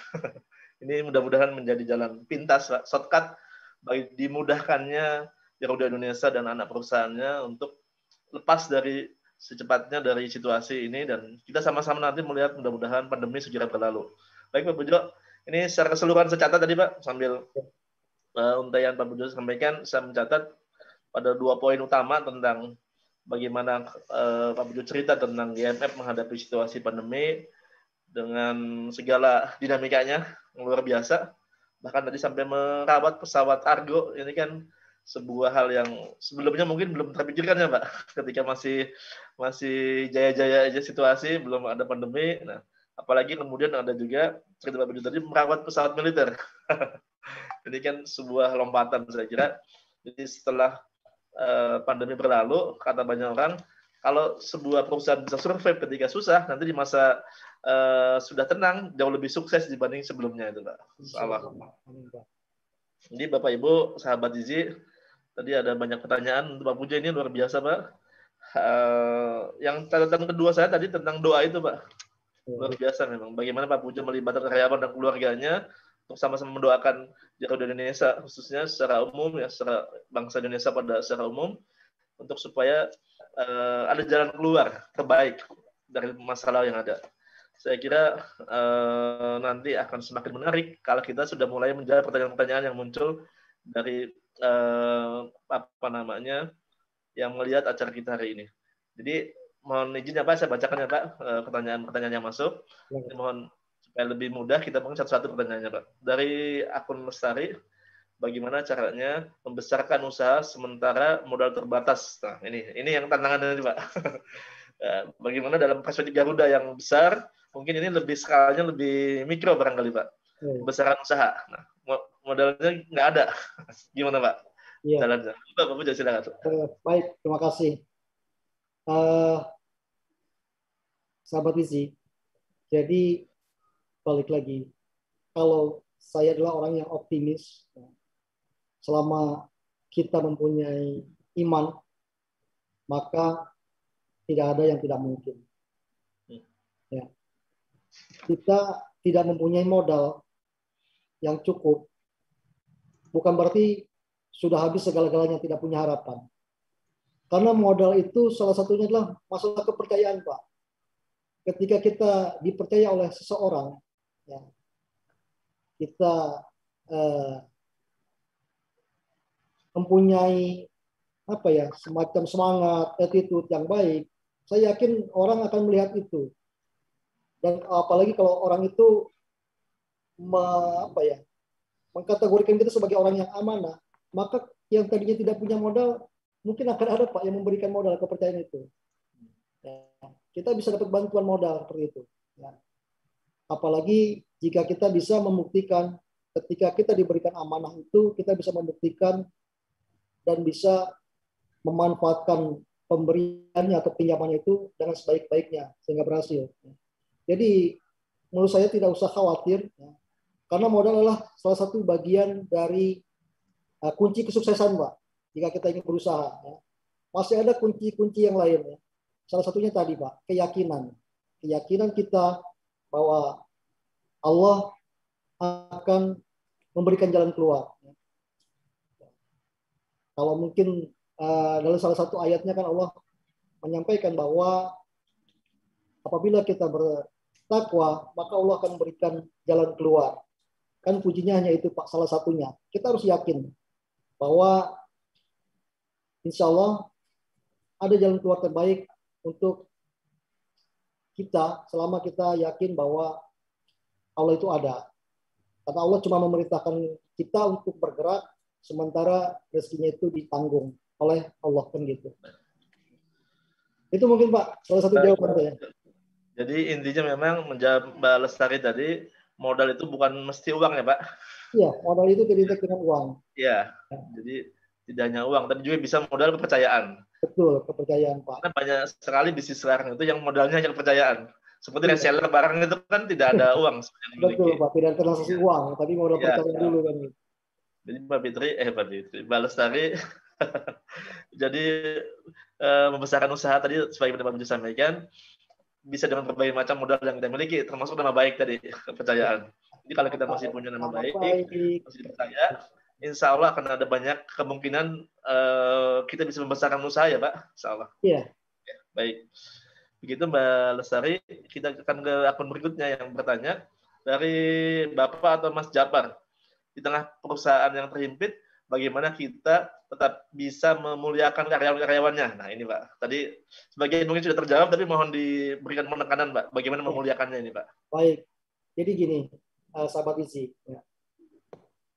Ini mudah-mudahan menjadi jalan pintas Pak, shortcut bagi dimudahkannya Garuda Indonesia dan anak perusahaannya untuk lepas dari secepatnya dari situasi ini, dan kita sama-sama nanti melihat mudah-mudahan pandemi segera berlalu. Baik Pak Pujo, ini secara keseluruhan saya catat tadi Pak, sambil untayan Pak Pujo sampaikan, saya mencatat pada 2 poin utama tentang bagaimana Pak Pujo cerita tentang IMF menghadapi situasi pandemi dengan segala dinamikanya yang luar biasa. Bahkan tadi sampai merawat pesawat kargo, ini kan sebuah hal yang sebelumnya mungkin belum terpikirkan ya Pak, ketika masih jaya-jaya aja situasi, belum ada pandemi. Nah, apalagi kemudian ada juga cerita Pak Pujo tadi merawat pesawat militer. Ini kan sebuah lompatan saya kira. Jadi setelah pandemi berlalu, kata banyak orang, kalau sebuah perusahaan bisa survive ketika susah, nanti di masa sudah tenang jauh lebih sukses dibanding sebelumnya itu Pak. Salah. Jadi Bapak Ibu, sahabat Izi, tadi ada banyak pertanyaan untuk Pak Pujo, ini luar biasa Pak. Yang catatan kedua saya tadi tentang doa itu Pak. Luar biasa memang. Bagaimana Pak Pujo melibatkan karyawan dan keluarganya untuk sama-sama mendoakan Garuda Indonesia, khususnya secara umum ya, secara bangsa Indonesia pada secara umum, untuk supaya ada jalan keluar terbaik dari masalah yang ada. Saya kira nanti akan semakin menarik kalau kita sudah mulai menjawab pertanyaan-pertanyaan yang muncul dari apa namanya yang melihat acara kita hari ini. Jadi mohon izin ya Pak, saya bacakan ya Pak pertanyaan-pertanyaan yang masuk. Ini mohon supaya lebih mudah kita mungkin satu-satu pertanyaannya Pak. Dari akun Lestari, bagaimana caranya membesarkan usaha sementara modal terbatas? Nah, ini yang tantangannya Pak. Bagaimana dalam perspektif Garuda yang besar, mungkin ini lebih skalanya lebih mikro barangkali Pak. Pembesaran usaha. Nah, modalnya nggak ada. Gimana Pak? Iya. Jalannya. Bapak Pujo silakan. Baik, terima kasih. Sahabat Izi, jadi balik lagi, kalau saya adalah orang yang optimis, selama kita mempunyai iman, maka tidak ada yang tidak mungkin. Ya. Kita tidak mempunyai modal yang cukup, bukan berarti sudah habis segala-galanya, tidak punya harapan. Karena modal itu salah satunya adalah masalah kepercayaan, Pak. Ketika kita dipercaya oleh seseorang, ya, kita mempunyai apa ya, semacam semangat, attitude yang baik, saya yakin orang akan melihat itu. Dan apalagi kalau orang itu mengkategorikan kita sebagai orang yang amanah, maka yang tadinya tidak punya modal mungkin akan ada Pak yang memberikan modal kepercayaan itu. Ya, kita bisa dapat bantuan modal seperti itu. Ya. Apalagi jika kita bisa membuktikan ketika kita diberikan amanah itu, kita bisa membuktikan dan bisa memanfaatkan pemberiannya atau pinjamannya itu dengan sebaik-baiknya sehingga berhasil. Jadi menurut saya tidak usah khawatir, ya, karena modal adalah salah satu bagian dari kunci kesuksesan, Pak. Jika kita ingin berusaha, ya. Masih ada kunci-kunci yang lain. Ya. Salah satunya tadi, Pak, keyakinan. Keyakinan kita bahwa Allah akan memberikan jalan keluar. Ya. Kalau mungkin dalam salah satu ayatnya kan Allah menyampaikan bahwa apabila kita bertakwa, maka Allah akan memberikan jalan keluar. Kan kuncinya hanya itu Pak, salah satunya. Kita harus yakin bahwa insya Allah ada jalan keluar terbaik untuk kita selama kita yakin bahwa Allah itu ada. Karena Allah cuma memerintahkan kita untuk bergerak, sementara rezekinya itu ditanggung oleh Allah kan gitu. Itu mungkin Pak salah satu jawaban saya. Jadi intinya memang menjawab Mbak Lestari tadi, modal itu bukan mesti uang ya Pak? Iya, modal itu tidak dengan uang. Iya, jadi tidak hanya uang, tapi juga bisa modal kepercayaan. Betul, kepercayaan Pak. Karena banyak sekali bisnis sekarang itu yang modalnya hanya kepercayaan. Seperti Iya. reseller barang itu kan tidak ada uang yang dimiliki. Betul Pak, tidak transaksi uang, tapi modal percaya dulu kan. Jadi Mbak Fitri, Mbak Lestari, jadi membesarkan usaha tadi sebagai Mbak Fitri sampaikan, bisa dengan berbagai macam modal yang kita miliki, termasuk nama baik tadi, kepercayaan. Jadi kalau kita masih punya nama baik, masih dipercaya, insya Allah akan ada banyak kemungkinan kita bisa membesarkan usaha ya Pak, insya Allah. Iya. Ya, baik. Begitu Mbak Lestari, kita akan ke akun berikutnya yang bertanya dari Bapak atau Mas Japar. Di tengah perusahaan yang terhimpit, bagaimana kita tetap bisa memuliakan karyawan-karyawannya? Nah ini Pak, tadi sebagian mungkin sudah terjawab, tapi mohon diberikan penekanan Pak, bagaimana memuliakannya ini Pak? Baik, jadi gini, sahabat Izi, ya.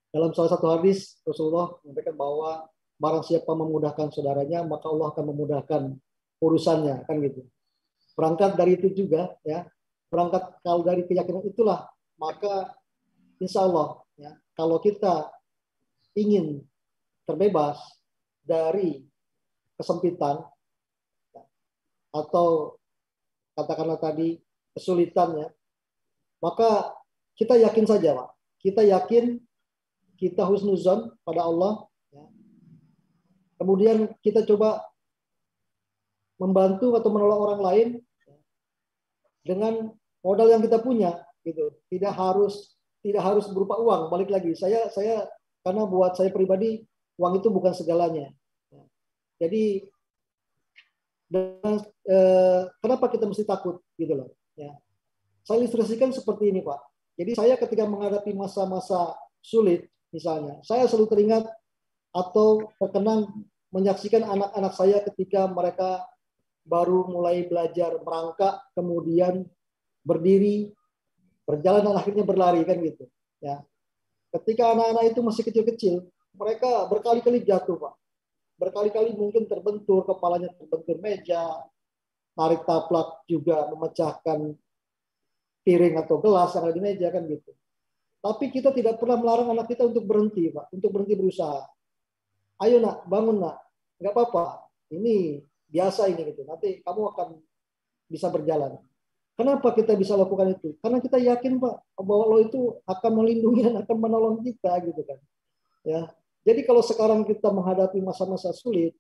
Dalam salah satu hadis Rasulullah menyampaikan bahwa barang siapa memudahkan saudaranya, maka Allah akan memudahkan urusannya, kan gitu. Berangkat dari itu juga, ya, berangkat kalau dari keyakinan itulah, maka insya Allah, ya, kalau kita ingin terbebas dari kesempitan atau katakanlah tadi kesulitannya, maka kita yakin saja, Pak. Kita yakin, kita husnuzon pada Allah. Ya. Kemudian kita coba membantu atau menolong orang lain dengan modal yang kita punya, gitu. Tidak harus berupa uang. Balik lagi, saya karena buat saya pribadi uang itu bukan segalanya. Jadi kenapa kita mesti takut gitu loh? Ya. Saya ilustrasikan seperti ini Pak. Jadi saya ketika menghadapi masa-masa sulit, misalnya, saya selalu teringat atau terkenang menyaksikan anak-anak saya ketika mereka baru mulai belajar merangkak, kemudian berdiri, berjalan dan akhirnya berlari kan gitu. Ya. Ketika anak-anak itu masih kecil-kecil, mereka berkali-kali jatuh Pak. Berkali-kali mungkin terbentur, kepalanya terbentur meja, tarik taplak juga memecahkan piring atau gelas yang ada di meja kan gitu. Tapi kita tidak pernah melarang anak kita untuk berhenti Pak, untuk berhenti berusaha. Ayo nak, bangun nak, nggak apa-apa. Ini biasa ini gitu. Nanti kamu akan bisa berjalan. Kenapa kita bisa lakukan itu? Karena kita yakin Pak bahwa Allah itu akan melindungi dan akan menolong kita gitu kan. Ya. Jadi kalau sekarang kita menghadapi masa-masa sulit,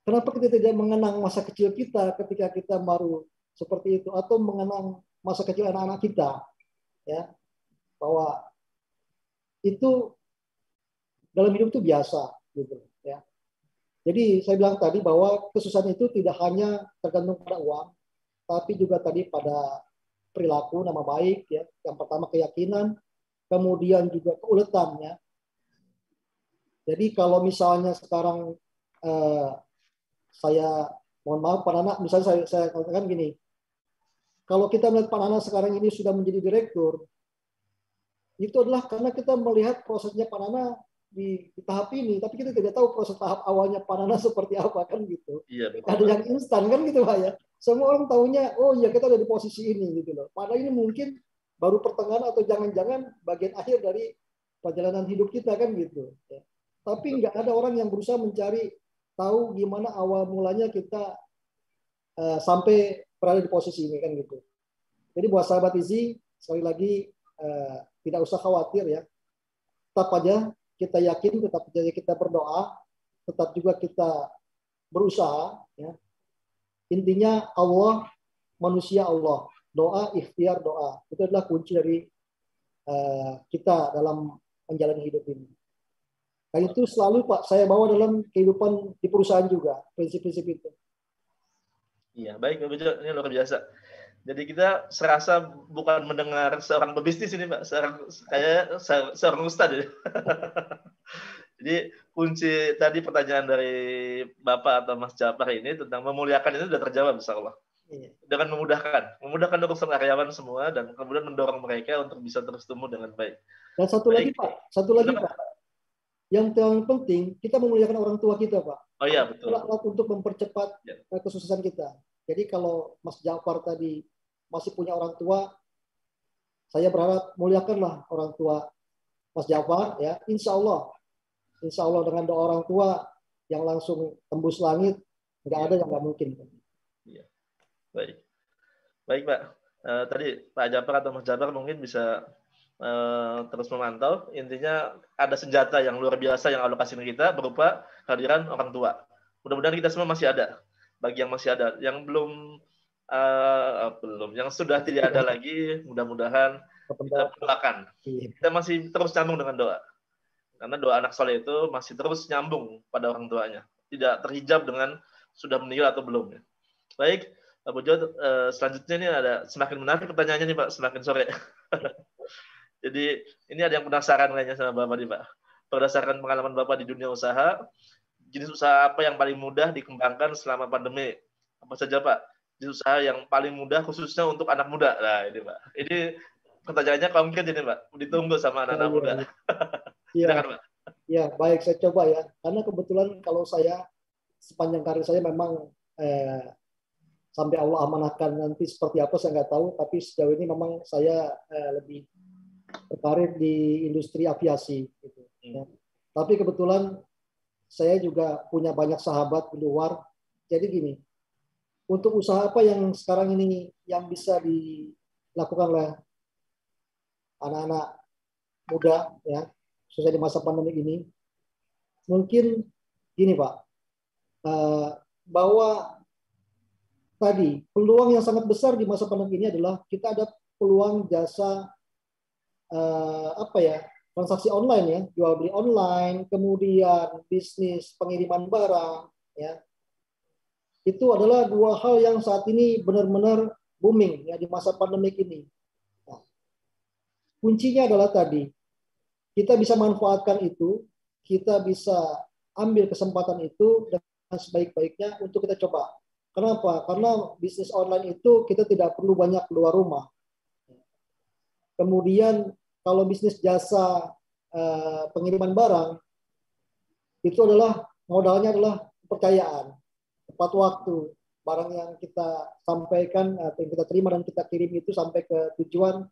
kenapa kita tidak mengenang masa kecil kita ketika kita baru seperti itu, atau mengenang masa kecil anak-anak kita, ya, bahwa itu dalam hidup itu biasa, gitu, ya. Jadi saya bilang tadi bahwa kesusahan itu tidak hanya tergantung pada uang, tapi juga tadi pada perilaku, nama baik, ya. Yang pertama keyakinan, kemudian juga keuletannya. Jadi kalau misalnya sekarang saya mohon maaf Pak Nana, misalnya saya katakan gini, kalau kita melihat Pak Nana sekarang ini sudah menjadi direktur, itu adalah karena kita melihat prosesnya Pak Nana di tahap ini, tapi kita tidak tahu proses tahap awalnya Pak Nana seperti apa kan gitu. Iya, ada yang instan kan gitu Pak ya. Semua orang tahunya, oh iya kita ada di posisi ini gitu loh. Padahal ini mungkin baru pertengahan atau jangan-jangan bagian akhir dari perjalanan hidup kita kan gitu. Ya. Tapi nggak ada orang yang berusaha mencari tahu gimana awal mulanya kita sampai berada di posisi ini kan gitu. Jadi buat sahabat Izi, sekali lagi tidak usah khawatir ya. Tetap aja kita yakin, tetap aja kita berdoa, tetap juga kita berusaha. Ya. Intinya Allah, manusia Allah. Doa, ikhtiar, doa. Itu adalah kunci dari kita dalam menjalani hidup ini. Dan itu selalu Pak saya bawa dalam kehidupan di perusahaan juga, prinsip-prinsip itu. Iya, baik Pak Bejo, ini luar biasa. Jadi kita serasa bukan mendengar seorang pebisnis ini Pak, seorang ustadz. Jadi kunci tadi pertanyaan dari Bapak atau Mas Japar ini tentang memuliakan itu sudah terjawab insya Allah. Iya. dengan memudahkan urusan karyawan semua dan kemudian mendorong mereka untuk bisa terus tumbuh dengan baik. Dan satu lagi Baik. Pak, yang paling penting kita memuliakan orang tua kita Pak. Oh iya betul. Alat untuk mempercepat Ya. kesuksesan kita. Jadi kalau Mas Jafar tadi masih punya orang tua, saya berharap muliakanlah orang tua Mas Jafar ya. Insya Allah dengan doa orang tua yang langsung tembus langit, nggak ada yang nggak mungkin. Iya. Baik Pak. Tadi Pak Jafar atau Mas Jafar mungkin bisa terus memantau. Intinya ada senjata yang luar biasa yang Allah kasih kita berupa kehadiran orang tua. Mudah-mudahan kita semua masih ada. Bagi yang masih ada, yang belum, yang sudah tidak ada lagi, mudah-mudahan kita doakan. Kita masih terus nyambung dengan doa. Karena doa anak soleh itu masih terus nyambung pada orang tuanya. Tidak terhijab dengan sudah meninggal atau belum. Baik, Pak Pujo, selanjutnya ini ada semakin menarik pertanyaannya nih Pak, semakin sore. Jadi ini ada yang penasaran kayaknya sama Bapak nih Pak. Berdasarkan pengalaman Bapak di dunia usaha, jenis usaha apa yang paling mudah dikembangkan selama pandemi? Apa saja Pak? Jenis usaha yang paling mudah khususnya untuk anak muda. Nah ini Pak. Ini pertanyaannya konkret ini Pak. Ditunggu sama anak-anak muda. Iya. Ya, baik, saya coba ya. Karena kebetulan kalau saya sepanjang karir saya memang sampai Allah amanahkan nanti seperti apa saya nggak tahu. Tapi sejauh ini memang saya lebih berkarir di industri aviasi. Gitu. Ya. Tapi kebetulan saya juga punya banyak sahabat di luar. Jadi gini, untuk usaha apa yang sekarang ini yang bisa dilakukan oleh anak-anak muda, ya, khususnya di masa pandemi ini, mungkin gini Pak, bahwa tadi peluang yang sangat besar di masa pandemi ini adalah kita ada peluang jasa transaksi online ya, jual beli online, kemudian bisnis pengiriman barang, ya. Itu adalah dua hal yang saat ini benar-benar booming ya di masa pandemi ini. Nah, kuncinya adalah tadi kita bisa manfaatkan itu, kita bisa ambil kesempatan itu dengan sebaik-baiknya untuk kita coba. Kenapa? Karena bisnis online itu kita tidak perlu banyak keluar rumah. Kemudian kalau bisnis jasa pengiriman barang, itu adalah modalnya adalah kepercayaan, tepat waktu, barang yang kita sampaikan atau yang kita terima dan kita kirim itu sampai ke tujuan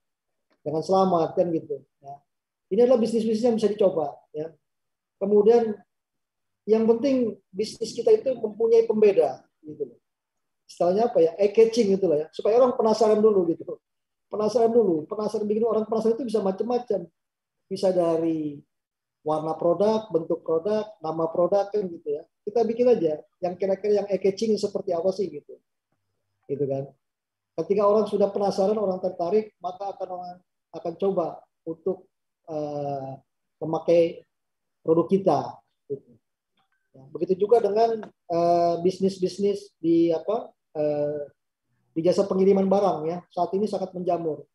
dengan selamat kan gitu. Ya. Ini adalah bisnis-bisnis yang bisa dicoba. Ya. Kemudian yang penting bisnis kita itu mempunyai pembeda, gitu. Istilahnya apa ya? Eye-catching gitu lah ya, supaya orang penasaran dulu gitu. Penasaran bikin orang penasaran itu bisa macam-macam. Bisa dari warna produk, bentuk produk, nama produk kan gitu ya. Kita bikin aja yang kira-kira yang eye-catching seperti apa sih gitu. Gitu kan. Ketika orang sudah penasaran, orang tertarik, maka akan coba untuk memakai produk kita. Gitu. Ya, begitu juga dengan bisnis-bisnis di jasa pengiriman barang ya. Saat ini sangat menjamur.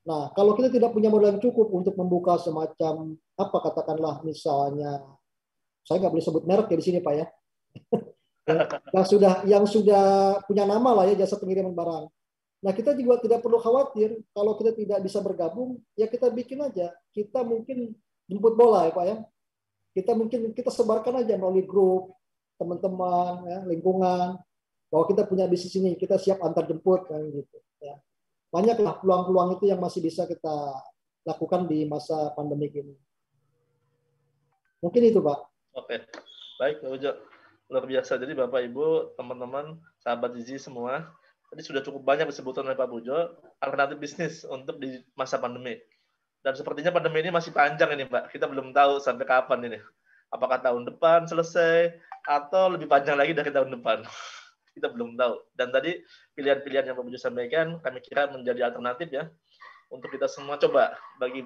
Nah, kalau kita tidak punya modal yang cukup untuk membuka semacam katakanlah misalnya, saya nggak boleh sebut merek ya di sini Pak ya, yang sudah punya nama lah ya jasa pengiriman barang. Nah, kita juga tidak perlu khawatir kalau kita tidak bisa bergabung, ya kita bikin aja. Kita mungkin jemput bola ya Pak ya. Kita sebarkan aja melalui grup teman-teman ya, lingkungan bahwa kita punya bisnis ini, kita siap antar jemput kan gitu ya. Banyaklah peluang-peluang itu yang masih bisa kita lakukan di masa pandemi ini. Mungkin itu, Pak. Oke, baik, Pak Ujo. Luar biasa. Jadi Bapak, Ibu, teman-teman, sahabat Izi semua, tadi sudah cukup banyak disebutkan oleh Pak Pujo, alternatif bisnis untuk di masa pandemi. Dan sepertinya pandemi ini masih panjang ini, Pak. Kita belum tahu sampai kapan ini. Apakah tahun depan selesai, atau lebih panjang lagi dari tahun depan. Kita belum tahu. Dan tadi pilihan-pilihan yang Pak Pujo sampaikan, kami kira menjadi alternatif ya, untuk kita semua coba. Bagi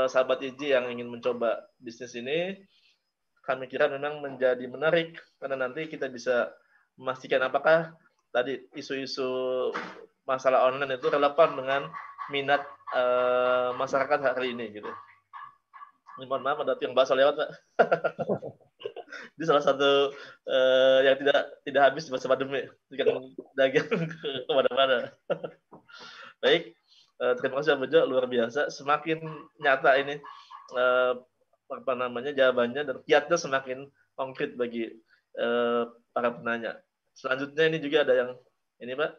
sahabat Iji yang ingin mencoba bisnis ini, kami kira memang menjadi menarik, karena nanti kita bisa memastikan apakah tadi isu-isu masalah online itu relevan dengan minat masyarakat hari ini gitu. Mohon maaf ada yang bahasa lewat Pak. Ini salah satu yang tidak habis di masa pandemi, yang dagang kemana-mana. Baik, terima kasih Pak Bejo, luar biasa. Semakin nyata ini jawabannya, dan kiatnya semakin konkret bagi para penanya. Selanjutnya ini juga ada yang ini Pak,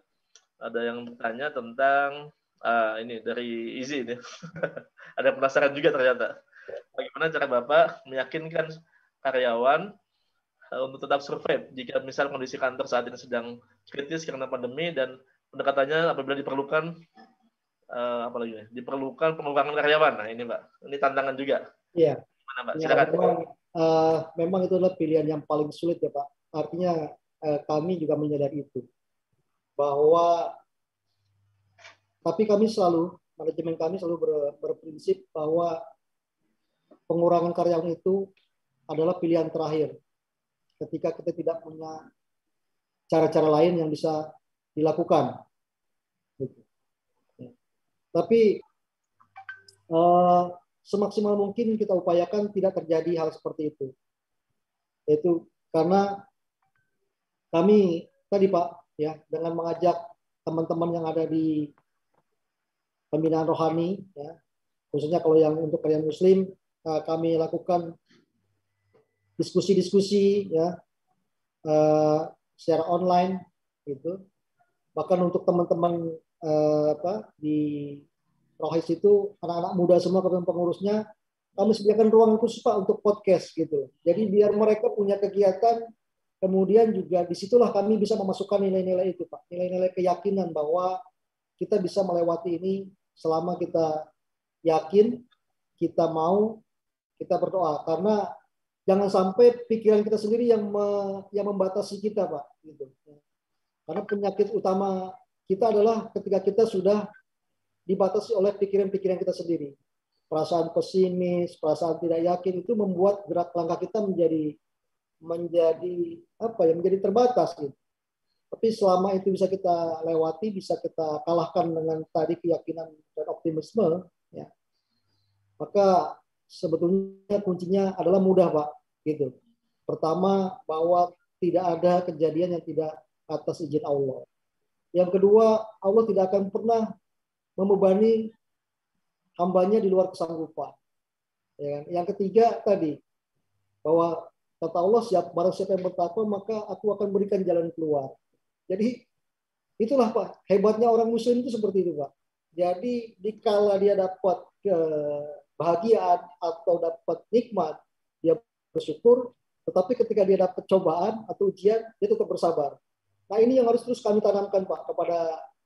ada yang bertanya tentang ini dari Izzy ini. Ada penasaran juga ternyata. Bagaimana cara Bapak meyakinkan karyawan untuk tetap survive jika misal kondisi kantor saat ini sedang kritis karena pandemi, dan pendekatannya apabila diperlukan diperlukan pengurangan karyawan. Nah ini Pak, ini tantangan juga. Iya. Gimana Pak? Ya, Silakan. memang itu adalah pilihan yang paling sulit ya Pak. Artinya kami juga menyadari itu, bahwa tapi kami selalu, manajemen kami selalu berprinsip bahwa pengurangan karyawan itu adalah pilihan terakhir ketika kita tidak punya cara-cara lain yang bisa dilakukan. Tapi semaksimal mungkin kita upayakan tidak terjadi hal seperti itu. Yaitu karena kami tadi Pak, ya, dengan mengajak teman-teman yang ada di pembinaan rohani, ya, khususnya kalau yang untuk karyawan Muslim, kami lakukan diskusi-diskusi, ya, secara online, gitu. Bahkan untuk teman-teman di Rohis itu anak-anak muda semua, kemudian pengurusnya, kami sediakan ruang khusus Pak untuk podcast gitu. Jadi biar mereka punya kegiatan, kemudian juga disitulah kami bisa memasukkan nilai-nilai itu Pak, nilai-nilai keyakinan bahwa kita bisa melewati ini selama kita yakin, kita mau, kita berdoa. Karena jangan sampai pikiran kita sendiri yang membatasi kita Pak. Gitu. Karena penyakit utama kita adalah ketika kita sudah dibatasi oleh pikiran-pikiran kita sendiri. Perasaan pesimis, perasaan tidak yakin itu membuat gerak langkah kita menjadi terbatas gitu. Tapi selama itu bisa kita lewati, bisa kita kalahkan dengan tadi keyakinan dan optimisme, ya, maka sebetulnya kuncinya adalah mudah Pak. Gitu. Pertama, bahwa tidak ada kejadian yang tidak atas izin Allah. Yang kedua, Allah tidak akan pernah membebani hambanya di luar kesanggupan. Ya, yang ketiga tadi, bahwa kata Allah, barang siapa yang bertakwa maka aku akan berikan jalan keluar. Jadi itulah Pak, hebatnya orang Muslim itu seperti itu Pak. Jadi dikala dia dapat kebahagiaan atau dapat nikmat, dia bersyukur. Tetapi ketika dia dapat cobaan atau ujian, dia tetap bersabar. Nah ini yang harus terus kami tanamkan Pak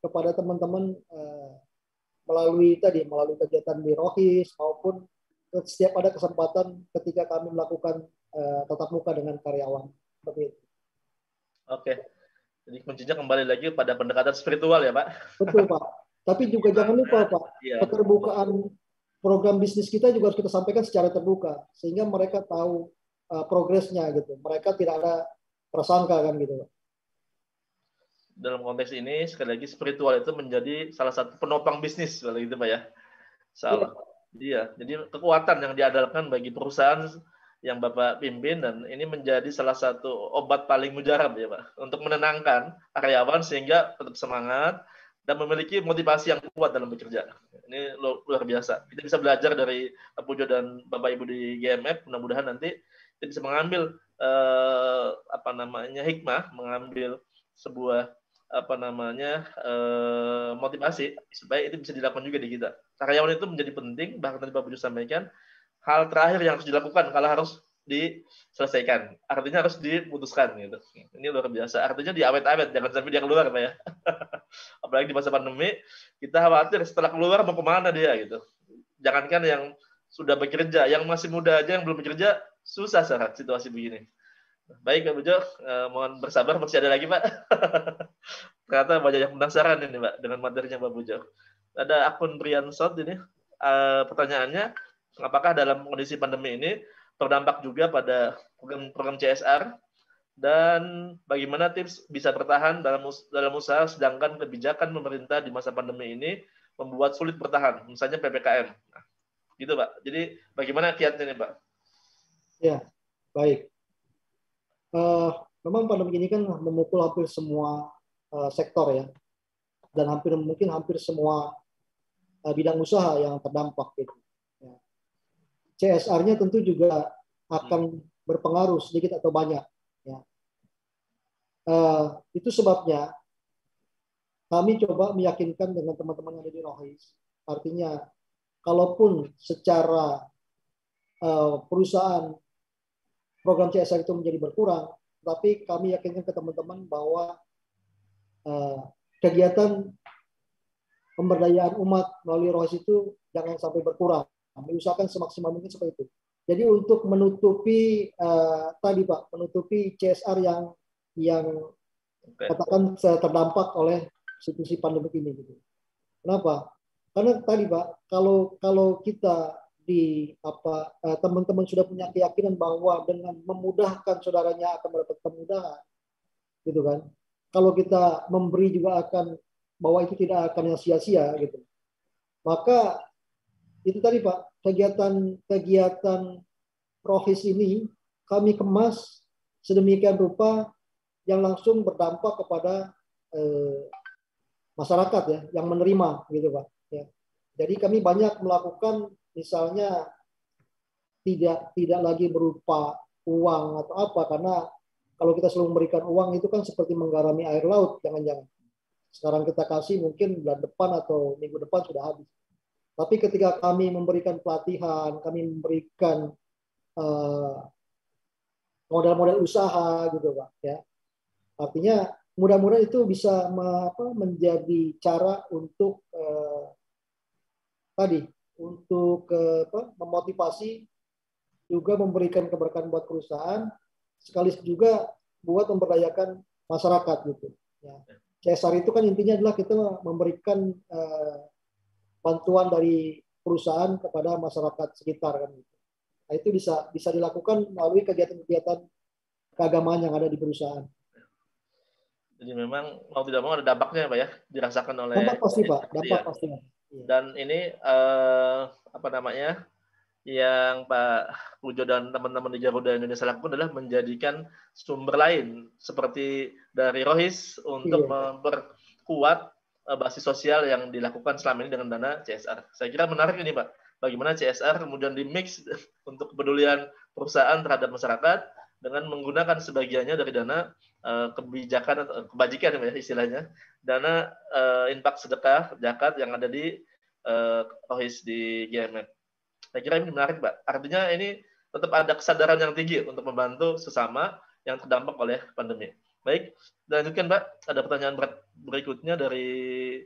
kepada teman-teman melalui kegiatan di Rohis maupun setiap ada kesempatan ketika kami melakukan tatap muka dengan karyawan. Seperti itu. Oke. Jadi kuncinya kembali lagi pada pendekatan spiritual ya Pak. Betul Pak. Tapi juga jangan lupa Pak, keterbukaan program bisnis kita juga harus kita sampaikan secara terbuka sehingga mereka tahu progresnya gitu. Mereka tidak ada prasangka kan gitu Pak. Dalam konteks ini sekali lagi spiritual itu menjadi salah satu penopang bisnis kalau gitu Pak ya. Salah. Iya, jadi kekuatan yang diandalkan bagi perusahaan yang Bapak pimpin, dan ini menjadi salah satu obat paling mujarab ya Pak untuk menenangkan karyawan sehingga tetap semangat dan memiliki motivasi yang kuat dalam bekerja. Ini luar biasa. Kita bisa belajar dari Pak Pujo dan Bapak Ibu di GMF. Mudah-mudahan nanti kita bisa mengambil hikmah, mengambil sebuah motivasi supaya itu bisa dilakukan juga di kita. Karyawan itu menjadi penting, bahkan tadi Pak Pujo sampaikan, hal terakhir yang harus dilakukan kalau harus diselesaikan. Artinya harus diputuskan gitu. Ini luar biasa. Artinya diawet-awet, jangan sampai dia keluar Pak ya. Apalagi di masa pandemi, kita khawatir setelah keluar mau kemana dia gitu. Jangankan yang sudah bekerja, yang masih muda aja yang belum bekerja, susah saat situasi begini. Baik Pak Pujo, mohon bersabar, masih ada lagi Pak. Ternyata banyak yang penasaran ini Pak dengan materinya Pak Pujo. Ada akun Brian Sot ini, pertanyaannya, apakah dalam kondisi pandemi ini berdampak juga pada program CSR, dan bagaimana tips bisa bertahan dalam usaha sedangkan kebijakan pemerintah di masa pandemi ini membuat sulit bertahan, misalnya PPKM. Nah, gitu Pak. Jadi bagaimana kiatnya nih Pak? Ya, baik. memang pandemi ini kan memukul hampir semua sektor ya, dan mungkin hampir semua bidang usaha yang terdampak gitu. Ya. CSR-nya tentu juga akan berpengaruh sedikit atau banyak. Ya. Itu sebabnya kami coba meyakinkan dengan teman-teman yang ada di Rohis. Artinya, kalaupun secara perusahaan program CSR itu menjadi berkurang, tapi kami yakinkan ke teman-teman bahwa kegiatan pemberdayaan umat melalui Rohis itu jangan sampai berkurang. Kami usahakan semaksimal mungkin seperti itu. Jadi untuk menutupi menutupi CSR yang katakan terdampak oleh situasi pandemi ini. Gitu. Kenapa? Karena tadi Pak, kalau kita teman-teman sudah punya keyakinan bahwa dengan memudahkan saudaranya akan mendapat kemudahan, gitu kan? Kalau kita memberi juga akan bahwa itu tidak akan yang sia-sia, gitu. Maka itu tadi Pak, kegiatan Rohis ini kami kemas sedemikian rupa yang langsung berdampak kepada masyarakat ya, yang menerima, gitu Pak. Ya. Jadi kami banyak melakukan misalnya tidak lagi berupa uang atau apa, karena kalau kita selalu memberikan uang itu kan seperti menggarami air laut, jangan-jangan. Sekarang kita kasih mungkin bulan depan atau minggu depan sudah habis. Tapi ketika kami memberikan pelatihan, kami memberikan modal-modal usaha gitu Pak ya. Artinya mudah-mudahan itu bisa menjadi cara untuk memotivasi, juga memberikan keberkahan buat perusahaan, sekaligus juga buat memberdayakan masyarakat gitu. Ya. CSR itu kan intinya adalah kita memberikan bantuan dari perusahaan kepada masyarakat sekitar kan. Nah, itu bisa dilakukan melalui kegiatan-kegiatan keagamaan yang ada di perusahaan. Jadi memang mau tidak mau ada dampaknya Pak ya, dirasakan oleh dampak pasti Pak, dampak pasti. Dan ini yang Pak Pujo dan teman-teman di Garuda Indonesia lakukan adalah menjadikan sumber lain seperti dari Rohis untuk memperkuat basis sosial yang dilakukan selama ini dengan dana CSR. Saya kira menarik ini Pak, bagaimana CSR kemudian dimix untuk kepedulian perusahaan terhadap masyarakat dengan menggunakan sebagiannya dari dana kebijakan atau kebajikan ya istilahnya, dana infak sedekah zakat yang ada di Rohis di GMF. Saya kira ini menarik, Pak. Artinya ini tetap ada kesadaran yang tinggi untuk membantu sesama yang terdampak oleh pandemi. Baik, lanjutkan, Pak. Ada pertanyaan berikutnya dari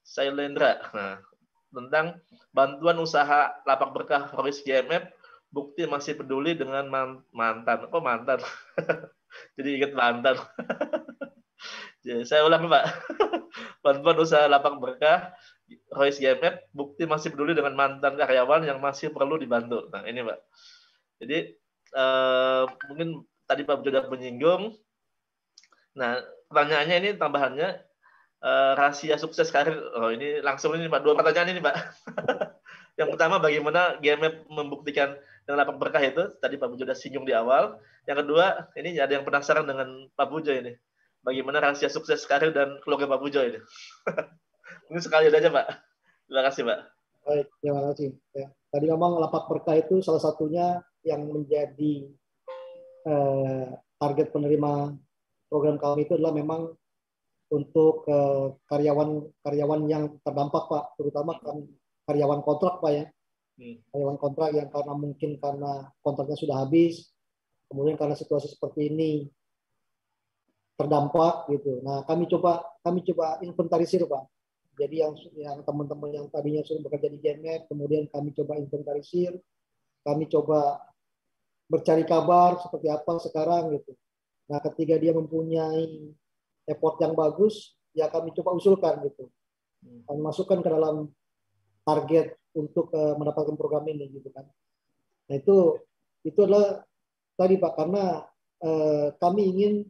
Sailendra. Nah, tentang bantuan usaha lapak berkah Rohis GMF, bukti masih peduli dengan mantan. Kok mantan? Jadi ingat mantan. Jadi, saya ulang, Pak. Bantuan usaha lapak berkah Rohis GMF, bukti masih peduli dengan mantan karyawan yang masih perlu dibantu. Nah, ini Pak. Jadi, mungkin tadi Pak sudah menyinggung. Nah, pertanyaannya ini tambahannya, rahasia sukses karir. Oh, ini langsung ini Pak, 2 pertanyaan ini Pak. Yang pertama, bagaimana GMF membuktikan dengan lapak berkah itu? Tadi Pak Pujo sudah singgung di awal. Yang kedua, ini ada yang penasaran dengan Pak Pujo ini. Bagaimana rahasia sukses karir dan keluarga Pak Pujo ini? Ini sekali aja Pak. Terima kasih Pak. Baik, terima kasih. Ya. Tadi memang lapak berkah itu salah satunya yang menjadi target penerima program kami itu adalah memang untuk karyawan yang terdampak Pak, terutama karyawan kontrak Pak ya. Karyawan kontrak yang karena kontraknya sudah habis, kemudian karena situasi seperti ini terdampak gitu. Nah, kami coba inventarisir Pak. Jadi yang teman-teman yang tadinya sudah bekerja di GMF, kemudian kami coba inventarisir, kami coba bercari kabar seperti apa sekarang gitu. Nah, ketika dia mempunyai effort yang bagus, ya kami coba usulkan gitu. Kami masukkan ke dalam target untuk mendapatkan program ini gitu kan. Nah, itu adalah tadi Pak, karena kami ingin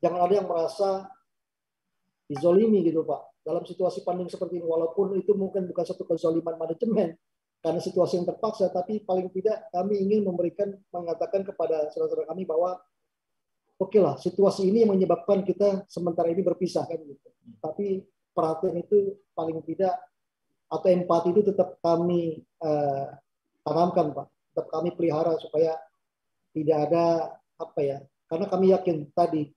jangan ada yang merasa dizolimi gitu Pak. Dalam situasi pandemi seperti ini, walaupun itu mungkin bukan satu kezaliman manajemen karena situasi yang terpaksa, tapi paling tidak kami ingin mengatakan kepada saudara-saudara kami bahwa oke lah, situasi ini yang menyebabkan kita sementara ini berpisah kan gitu. Tapi perhatian itu paling tidak, atau empati itu tetap kami tanamkan Pak, tetap kami pelihara supaya tidak ada apa ya, karena kami yakin tadi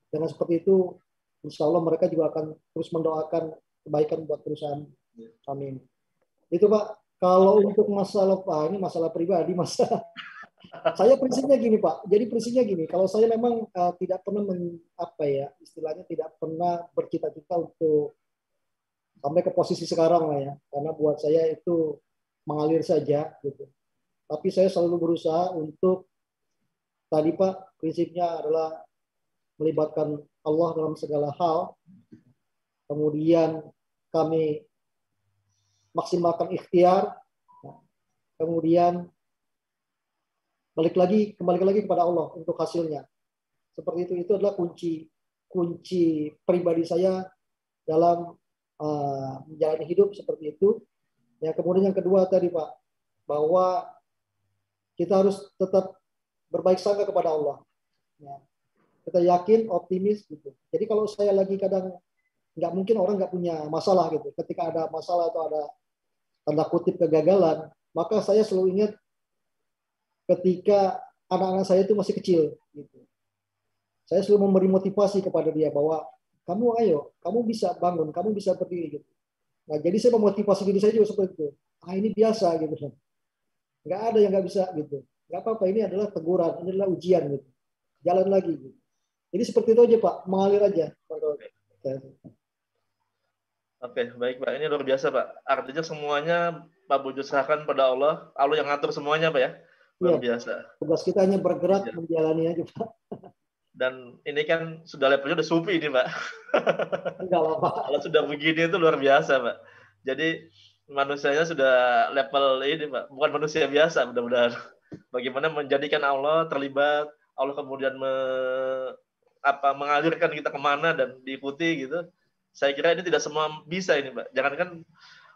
dengan seperti itu insya Allah mereka juga akan terus mendoakan kebaikan buat perusahaan kami. Itu Pak. Kalau untuk masalah Pak, ini masalah pribadi, masalah saya prinsipnya gini Pak. Jadi prinsipnya gini, kalau saya memang tidak pernah apa ya, istilahnya tidak pernah bercita-cita untuk sampai ke posisi sekarang lah ya. Karena buat saya itu mengalir saja gitu. Tapi saya selalu berusaha untuk tadi Pak, prinsipnya adalah melibatkan Allah dalam segala hal. Kemudian kami maksimalkan ikhtiar. Kemudian kembali lagi kepada Allah untuk hasilnya. Seperti itu adalah kunci pribadi saya dalam menjalani hidup seperti itu. Ya, kemudian yang kedua tadi Pak, bahwa kita harus tetap berbaik sangka kepada Allah. Ya. Kita yakin, optimis gitu. Jadi kalau saya lagi kadang nggak mungkin orang nggak punya masalah gitu. Ketika ada masalah atau ada tanda kutip kegagalan, maka saya selalu ingat ketika anak-anak saya itu masih kecil gitu. Saya selalu memberi motivasi kepada dia bahwa kamu ayo, kamu bisa bangun, kamu bisa berdiri gitu. Nah, jadi saya memotivasi diri saya juga seperti itu. Ini biasa gitu. Nggak ada yang nggak bisa gitu. Nggak apa-apa, ini adalah teguran, ini adalah ujian gitu. Jalan lagi gitu. Jadi seperti itu aja Pak, mengalir aja. Oke, baik Pak. Ini luar biasa Pak. Artinya semuanya Pak Bojo serahkan pada Allah. Allah yang ngatur semuanya Pak ya. Luar biasa. Tugas kita hanya bergerak menjalani aja Pak. Dan ini kan sudah levelnya udah sufi ini Pak. Enggak lah Pak. Kalau sudah begini itu luar biasa Pak. Jadi manusianya sudah level ini Pak. Bukan manusia biasa mudah-mudahan. Bagaimana menjadikan Allah terlibat, Allah kemudian mengalirkan kita kemana dan diikuti gitu. Saya kira ini tidak semua bisa ini Pak. Jangankan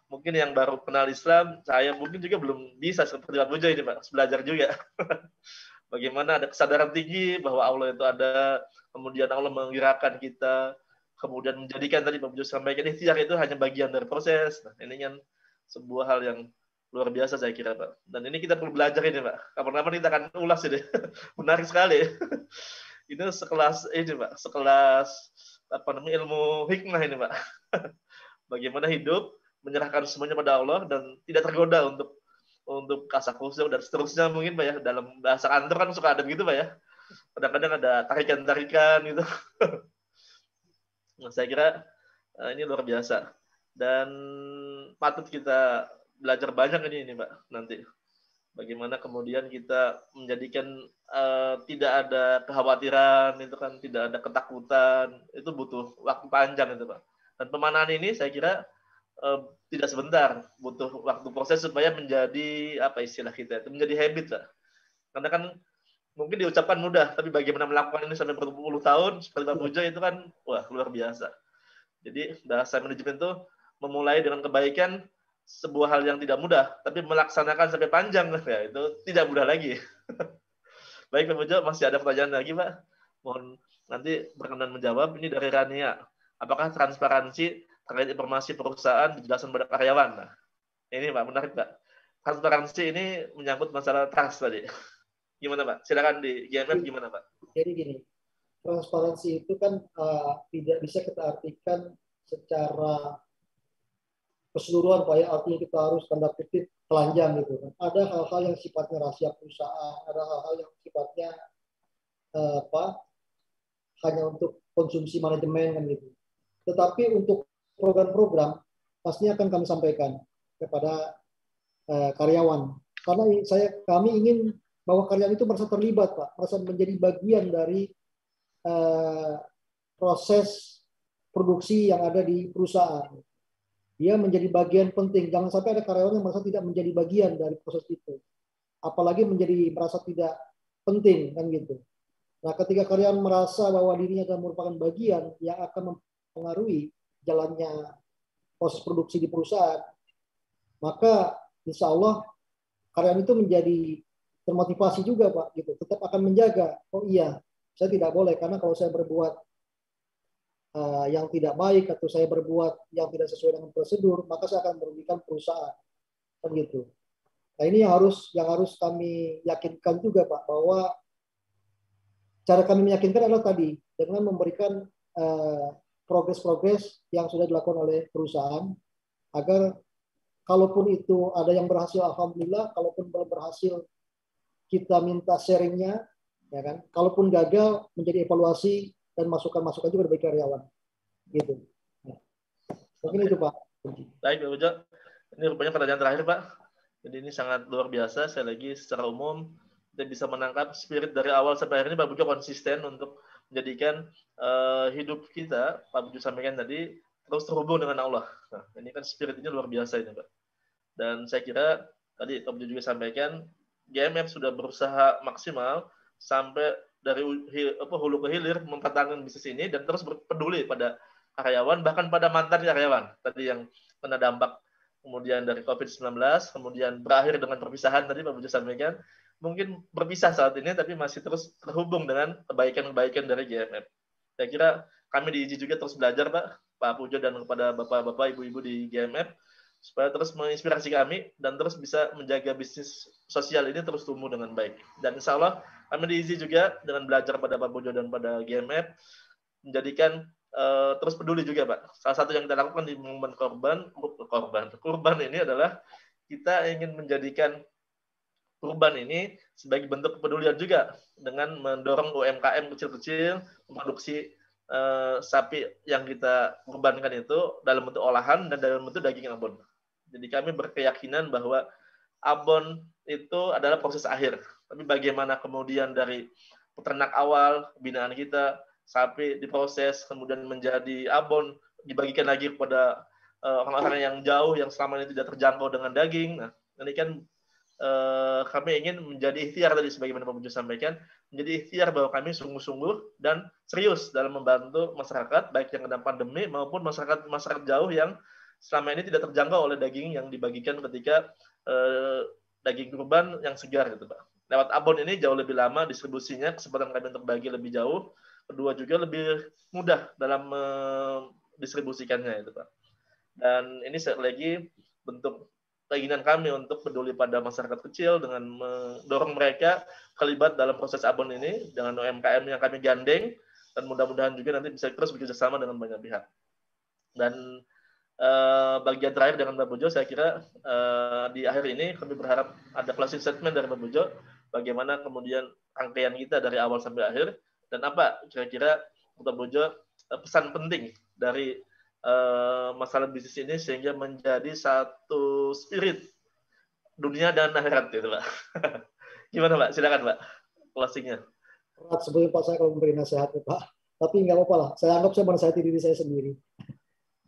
mungkin yang baru kenal Islam, saya mungkin juga belum bisa seperti Pak Bojo ini Pak. Belajar juga. Bagaimana ada kesadaran tinggi bahwa Allah itu ada, kemudian Allah menggerakkan kita, kemudian menjadikan tadi Pak Bojo sampaikan ikhtiar itu hanya bagian dari proses. Nah, ini kan sebuah hal yang luar biasa saya kira Pak. Dan ini kita perlu belajar ini Pak. Kapan-kapan kita akan ulas ini. Menarik sekali. Ini sekelas ini Pak, sekelas ilmu hikmah ini Pak. Bagaimana hidup menyerahkan semuanya pada Allah dan tidak tergoda untuk kasakusuk dan seterusnya mungkin Pak ya. Dalam bahasa kantor kan suka ada begitu Pak ya. Kadang-kadang ada tarikan-tarikan gitu. Nah, saya kira ini luar biasa. Dan patut kita belajar banyak ini Pak nanti. Bagaimana kemudian kita menjadikan tidak ada kekhawatiran, itu kan tidak ada ketakutan, itu butuh waktu panjang itu Pak. Dan pemanaan ini saya kira tidak sebentar, butuh waktu proses supaya menjadi apa istilah kita itu menjadi habit Pak. Karena kan mungkin diucapkan mudah, tapi bagaimana melakukan ini sampai berpuluh tahun seperti Pak Bojo itu kan wah luar biasa. Jadi bahasa manajemen itu memulai dengan kebaikan sebuah hal yang tidak mudah, tapi melaksanakan sampai panjang ya itu tidak mudah lagi. Baik Pak Bojo, masih ada pertanyaan lagi Pak? Mohon nanti berkenan menjawab. Ini dari Rania. Apakah transparansi terkait informasi perusahaan dijelaskan pada karyawan? Nah, ini Pak menarik Pak. Transparansi ini menyangkut masalah trust tadi. Gimana Pak? Silakan di GMF gimana Pak? Jadi gini, transparansi itu kan tidak bisa kita artikan secara keseluruhan Pak ya, artinya kita harus tanda kutip telanjang gitu kan. Ada hal-hal yang sifatnya rahasia perusahaan, ada hal-hal yang sifatnya hanya untuk konsumsi manajemen kan gitu. Tetapi untuk program-program pastinya akan kami sampaikan kepada karyawan. Karena kami ingin bahwa karyawan itu merasa terlibat Pak, merasa menjadi bagian dari proses produksi yang ada di perusahaan. Dia menjadi bagian penting. Jangan sampai ada karyawan yang merasa tidak menjadi bagian dari proses itu. Apalagi merasa tidak penting kan gitu. Nah, ketika karyawan merasa bahwa dirinya adalah merupakan bagian yang akan mempengaruhi jalannya proses produksi di perusahaan, maka insya Allah karyawan itu menjadi termotivasi juga Pak gitu. Tetap akan menjaga. Oh iya, Saya tidak boleh, karena kalau saya berbuat yang tidak baik atau saya berbuat yang tidak sesuai dengan prosedur, maka saya akan merugikan perusahaan. Kan gitu. Nah, ini yang harus kami yakinkan juga, Pak, bahwa cara kami meyakinkan adalah tadi dengan memberikan progres-progres yang sudah dilakukan oleh perusahaan, agar kalaupun itu ada yang berhasil, alhamdulillah. Kalaupun belum berhasil, kita minta sharingnya, ya kan. Kalaupun gagal, menjadi evaluasi dan masukan-masukan juga dari karyawan. Gitu. Nah, mungkin itu, Pak. Baik, Pak Pujo. Ini rupanya pertanyaan terakhir, Pak. Jadi ini sangat luar biasa. Saya lagi secara umum kita bisa menangkap spirit dari awal sampai akhir ini. Pak Pujo konsisten untuk menjadikan hidup kita, Pak Pujo sampaikan tadi, terus terhubung dengan Allah. Nah, ini kan spiritnya luar biasa ini, Pak. Dan saya kira tadi Pak Pujo juga sampaikan, GMF sudah berusaha maksimal sampai dari hulu ke hilir mempertahankan bisnis ini dan terus peduli pada karyawan, bahkan pada mantan karyawan tadi yang kena dampak kemudian dari COVID-19, kemudian berakhir dengan perpisahan tadi Pak Pujo sampaikan, mungkin berpisah saat ini tapi masih terus terhubung dengan kebaikan-kebaikan dari GMF. Saya kira kami di IJI juga terus belajar, Pak Pujo dan kepada bapak-bapak, ibu-ibu di GMF, supaya terus menginspirasi kami dan terus bisa menjaga bisnis sosial ini terus tumbuh dengan baik. Dan insya Allah kami di IZI juga dengan belajar pada Pak Pujo dan pada GMF menjadikan terus peduli juga, Pak. Salah satu yang kita lakukan di momen kurban ini adalah kita ingin menjadikan kurban ini sebagai bentuk kepedulian juga dengan mendorong UMKM kecil-kecil memproduksi sapi yang kita kurbankan itu dalam bentuk olahan dan dalam bentuk daging abon. Jadi kami berkeyakinan bahwa abon itu adalah proses akhir. Tapi bagaimana kemudian dari peternak awal, binaan kita, sapi diproses, kemudian menjadi abon, dibagikan lagi kepada orang-orang yang jauh, yang selama ini tidak terjangkau dengan daging. Nah, ini kan kami ingin menjadi ikhtiar tadi sebagaimana Pak Pujo sampaikan, menjadi ikhtiar bahwa kami sungguh-sungguh dan serius dalam membantu masyarakat, baik yang kena pandemi maupun masyarakat jauh yang selama ini tidak terjangkau oleh daging yang dibagikan ketika daging kurban yang segar gitu, Pak. Lewat abon ini jauh lebih lama distribusinya, kesempatan kami untuk bagi lebih jauh. Kedua juga lebih mudah dalam distribusikannya itu, Pak. Dan ini sekali lagi bentuk keinginan kami untuk peduli pada masyarakat kecil dengan mendorong mereka terlibat dalam proses abon ini dengan UMKM yang kami gandeng, dan mudah-mudahan juga nanti bisa terus bekerjasama dengan banyak pihak. Dan bagian terakhir dengan Pak Pujo, saya kira di akhir ini kami berharap ada closing statement dari Pak Pujo, bagaimana kemudian rangkaian kita dari awal sampai akhir, dan apa kira-kira Pak Pujo pesan penting dari masalah bisnis ini sehingga menjadi satu spirit dunia dan akhirat gitu, Pak. Gimana, Pak? Silakan, Pak, closingnya. Sebelum Pak saya kalau memberi nasihat, Pak, tapi nggak apa-apa lah. Saya anggap saya menasihati diri saya sendiri.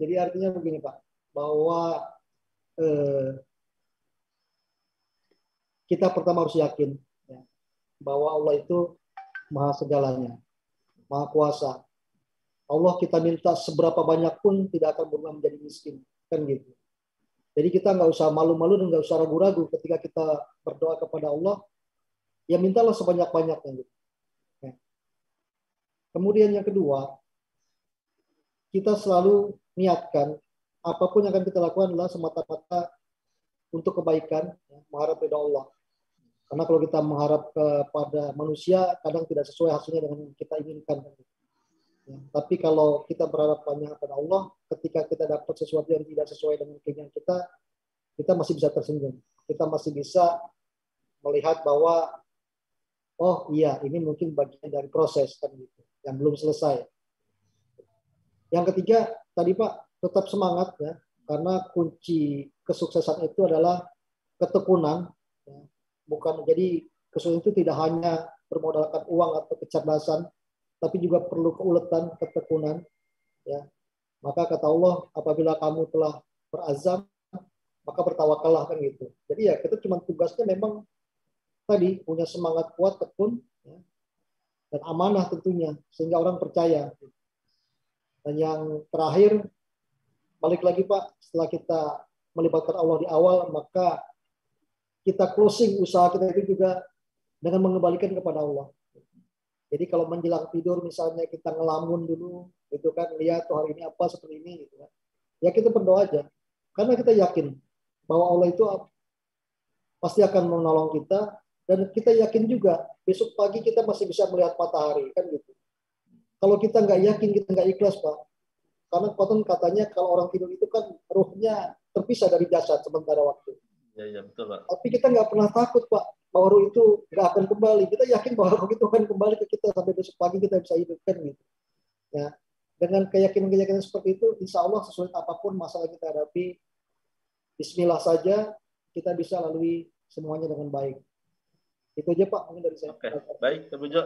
Jadi artinya begini, Pak, bahwa kita pertama harus yakin ya, bahwa Allah itu maha segalanya, maha kuasa. Allah kita minta seberapa banyak pun tidak akan berubah menjadi miskin, kan gitu. Jadi kita nggak usah malu-malu dan nggak usah ragu-ragu ketika kita berdoa kepada Allah, ya mintalah sebanyak-banyaknya gitu. Ya. Kemudian yang kedua, kita selalu niatkan apapun yang akan kita lakukan adalah semata-mata untuk kebaikan, ya, mengharap ridha Allah. Karena kalau kita mengharap kepada manusia, kadang tidak sesuai hasilnya dengan yang kita inginkan. Ya, tapi kalau kita berharap banyak kepada Allah, ketika kita dapat sesuatu yang tidak sesuai dengan keinginan kita, kita masih bisa tersenyum. Kita masih bisa melihat bahwa, oh iya, ini mungkin bagian dari proses kan gitu, yang belum selesai. Yang ketiga, tadi Pak, tetap semangat ya, karena kunci kesuksesan itu adalah ketekunan. Ya. Bukan, jadi kesuksesan itu tidak hanya bermodalkan uang atau kecerdasan, tapi juga perlu keuletan, ketekunan. Ya. Maka kata Allah, apabila kamu telah berazam, maka bertawakallah kan gitu. Jadi ya kita cuma tugasnya memang tadi punya semangat kuat, tekun, ya, dan amanah tentunya, sehingga orang percaya. Dan yang terakhir, balik lagi Pak, setelah kita melibatkan Allah di awal, maka kita closing usaha kita itu juga dengan mengembalikan kepada Allah. Jadi kalau menjelang tidur misalnya kita ngelamun dulu, gitu kan, lihat tuh hari ini apa seperti ini, gitu kan. Ya kita berdoa aja, karena kita yakin bahwa Allah itu pasti akan menolong kita, dan kita yakin juga besok pagi kita masih bisa melihat matahari, kan gitu. Kalau kita nggak yakin, kita nggak ikhlas, Pak. Karena konon katanya kalau orang tidur itu kan ruhnya terpisah dari jasad sementara waktu. Ya, betul, Pak. Tapi kita nggak pernah takut, Pak, bahwa ruh itu nggak akan kembali. Kita yakin bahwa ruh itu akan kembali ke kita sampai besok pagi kita bisa hidupkan gitu. Ya, dengan keyakinan-keyakinan seperti itu, insya Allah sesulit apapun masalah kita hadapi, Bismillah saja kita bisa lalui semuanya dengan baik. Itu aja Pak, mungkin dari saya. Oke, baik, Pak Pujo.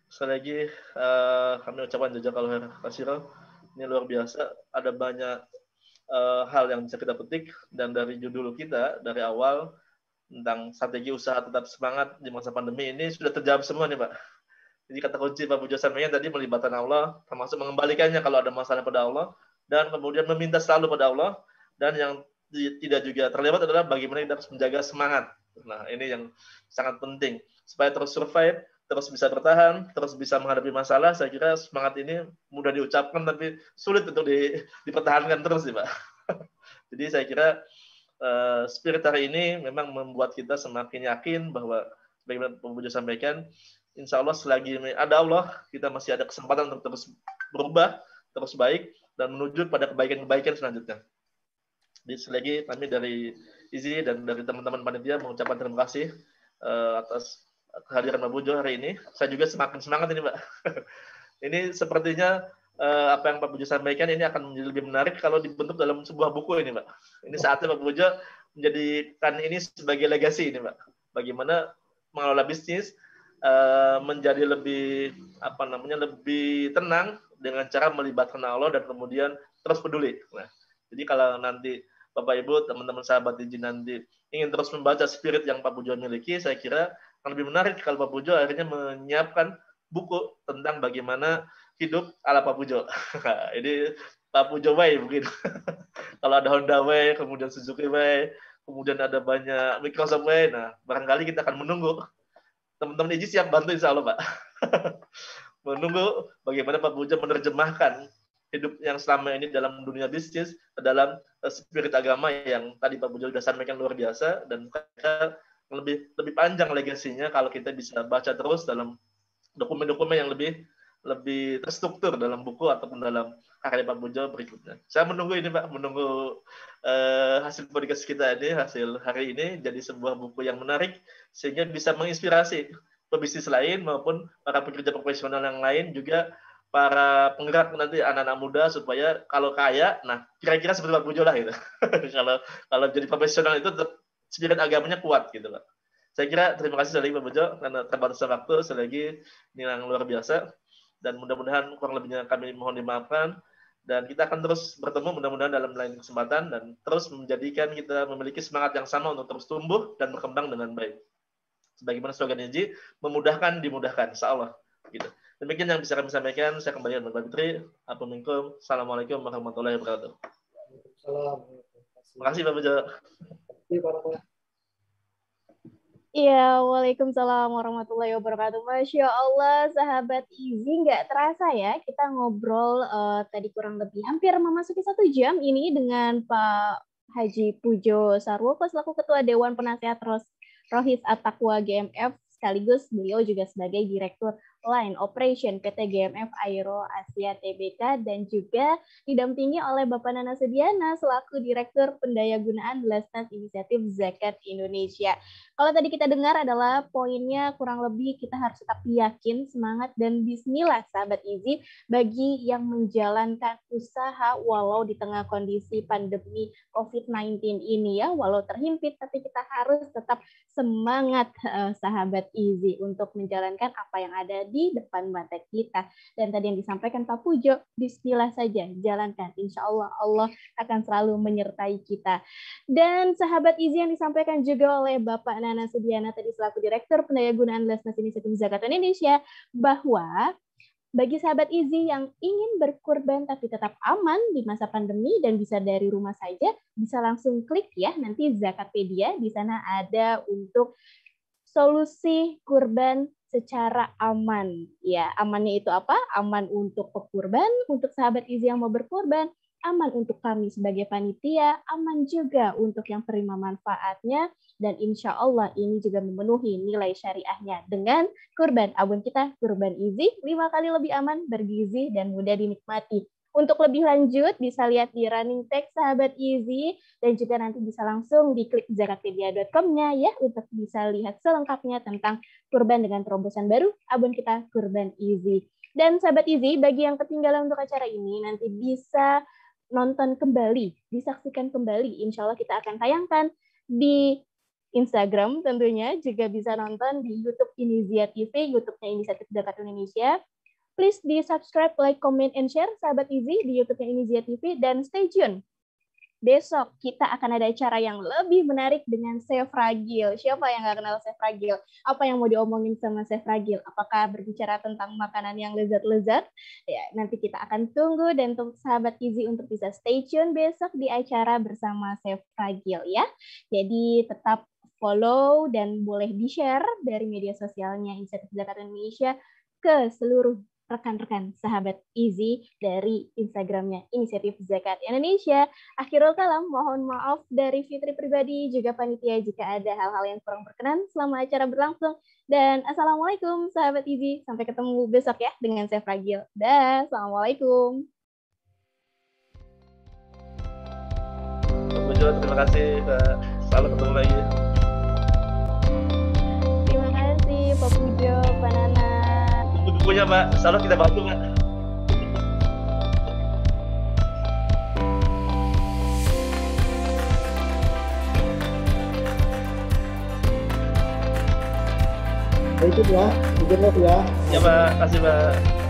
Sekali lagi kami ucapkan jazakallahu khairan. Ini luar biasa. Ada banyak hal yang bisa kita petik, dan dari judul kita dari awal tentang strategi usaha tetap semangat di masa pandemi ini sudah terjawab semua nih, Pak. Jadi kata kunci Pak Pujo sampaikan tadi, melibatkan Allah, termasuk mengembalikannya kalau ada masalah pada Allah, dan kemudian meminta selalu pada Allah, dan yang tidak juga terlewat adalah bagaimana kita harus menjaga semangat. Nah, ini yang sangat penting supaya terus survive, terus bisa bertahan, terus bisa menghadapi masalah. Saya kira semangat ini mudah diucapkan tapi sulit untuk dipertahankan terus nih, Pak. Jadi saya kira spirit hari ini memang membuat kita semakin yakin bahwa sebagaimana Pak Pujo sampaikan, insya Allah selagi ada Allah, kita masih ada kesempatan untuk terus berubah, terus baik, dan menuju pada kebaikan-kebaikan selanjutnya. Jadi selagi kami dari IZI dan dari teman-teman panitia mengucapkan terima kasih atas kehadiran Pak Pujo hari ini. Saya juga semakin semangat ini, Pak. Ini sepertinya apa yang Pak Pujo sampaikan ini akan menjadi lebih menarik kalau dibentuk dalam sebuah buku ini, Pak. Ini saatnya Pak Pujo menjadikan ini sebagai legasi ini, Pak. Bagaimana mengelola bisnis menjadi lebih lebih tenang dengan cara melibatkan Allah dan kemudian terus peduli. Nah, jadi kalau nanti Bapak Ibu, teman-teman sahabat IZI nanti ingin terus membaca spirit yang Pak Pujo miliki, saya kira akan lebih menarik kalau Pak Pujo akhirnya menyiapkan buku tentang bagaimana hidup ala Pak Pujo. Ini Pak Pujo Way mungkin. Kalau ada Honda Way, kemudian Suzuki Way, kemudian ada banyak Microsoft Way, nah barangkali kita akan menunggu. Teman-teman IZI siap bantu insya Allah, Pak. Menunggu bagaimana Pak Pujo menerjemahkan hidup yang selama ini dalam dunia bisnis dalam spirit agama yang tadi Pak Pujo sudah sampaikan luar biasa, dan lebih panjang legasinya kalau kita bisa baca terus dalam dokumen-dokumen yang lebih terstruktur dalam buku ataupun dalam karya Pak Pujo berikutnya. Saya menunggu ini, Pak, menunggu hasil podcast kita ini, hasil hari ini jadi sebuah buku yang menarik sehingga bisa menginspirasi pebisnis lain maupun para pekerja profesional yang lain, juga para penggerak nanti anak-anak muda, supaya kalau kaya, nah kira-kira seperti Pak Pujo lah gitu. kalau jadi profesional itu spirit agamanya kuat gitu, Pak. Saya kira terima kasih sekali Pak Pujo karena terbatasnya waktu, selagi ini yang luar biasa, dan mudah-mudahan kurang lebihnya kami mohon dimaafkan, dan kita akan terus bertemu mudah-mudahan dalam lain kesempatan, dan terus menjadikan kita memiliki semangat yang sama untuk terus tumbuh dan berkembang dengan baik. Sebagaimana slogan IZI, memudahkan dimudahkan, insya Allah. Gitu. Demikian yang bisa kami sampaikan. Saya kembali dengan Bapak Fitri. Assalamualaikum warahmatullahi wabarakatuh. Terima kasih Pak Pujo. Iya, waalaikumsalam warahmatullahi wabarakatuh. Masya Allah, sahabat IZI, nggak terasa ya kita ngobrol tadi kurang lebih hampir memasuki 1 jam ini dengan Pak Haji Pujo Sarwoko selaku Ketua Dewan Penasehat Rohis At-Taqwa GMF, sekaligus beliau juga sebagai Direktur Line Operation PT GMF Aero Asia Tbk, dan juga didampingi oleh Bapak Nana Sudiana selaku Direktur Pendayagunaan Lesnas Inisiatif Zakat Indonesia. Kalau tadi kita dengar adalah poinnya kurang lebih kita harus tetap yakin, semangat, dan bismillah sahabat IZI bagi yang menjalankan usaha walau di tengah kondisi pandemi COVID-19 ini ya, walau terhimpit tapi kita harus tetap semangat sahabat IZI untuk menjalankan apa yang ada di depan mata kita. Dan tadi yang disampaikan Pak Pujo, bismillah saja, jalankan. Insya Allah, Allah akan selalu menyertai kita. Dan sahabat IZI yang disampaikan juga oleh Bapak Nana Sudiana tadi selaku Direktur Pendayagunaan Lesnas Inisiatif Zakat Indonesia, bahwa bagi sahabat IZI yang ingin berkurban tapi tetap aman di masa pandemi dan bisa dari rumah saja, bisa langsung klik ya, nanti Zakatpedia, di sana ada untuk solusi kurban secara aman. Ya, amannya itu apa? Aman untuk pekurban, untuk sahabat Izzy yang mau berkurban, aman untuk kami sebagai panitia, aman juga untuk yang penerima manfaatnya, dan insya Allah ini juga memenuhi nilai syariahnya dengan kurban abun kita, kurban Izzy, 5 kali lebih aman, bergizi, dan mudah dinikmati. Untuk lebih lanjut, bisa lihat di running text sahabat Izzy, dan juga nanti bisa langsung diklik zakatpedia.com-nya ya, untuk bisa lihat selengkapnya tentang kurban dengan terobosan baru, abun kita, kurban Izzy. Dan sahabat Izzy, bagi yang ketinggalan untuk acara ini, nanti bisa nonton kembali, disaksikan kembali. Insya Allah kita akan tayangkan di Instagram tentunya, juga bisa nonton di YouTube Inizia TV, YouTube-nya Inisiatif Zakat Indonesia. Please di-subscribe, like, comment, and share sahabat Izzy di YouTube-nya Inizia TV, dan stay tune. Besok kita akan ada acara yang lebih menarik dengan Chef Ragil. Siapa yang nggak kenal Chef Ragil? Apa yang mau diomongin sama Chef Ragil? Apakah berbicara tentang makanan yang lezat-lezat? Ya, nanti kita akan tunggu, dan untuk sahabat Izzy untuk bisa stay tune besok di acara bersama Chef Ragil ya. Jadi tetap follow dan boleh di-share dari media sosialnya Inisiatif Zakat Indonesia ke seluruh rekan-rekan sahabat Izzy dari Instagramnya Inisiatif Zakat Indonesia. Akhirul kalam, mohon maaf dari Fitri pribadi juga panitia jika ada hal-hal yang kurang berkenan selama acara berlangsung. Dan assalamualaikum sahabat Izzy, sampai ketemu besok ya dengan Chef Ragil. Dah, assalamualaikum. Terima kasih, Pak. Selalu ketemu lagi. Terima kasih Pak Pujo, Pak Nana. Bukunya Pak, selalu kita bantu Pak. Itu ya, izin ya. Ya Pak, kasih Pak.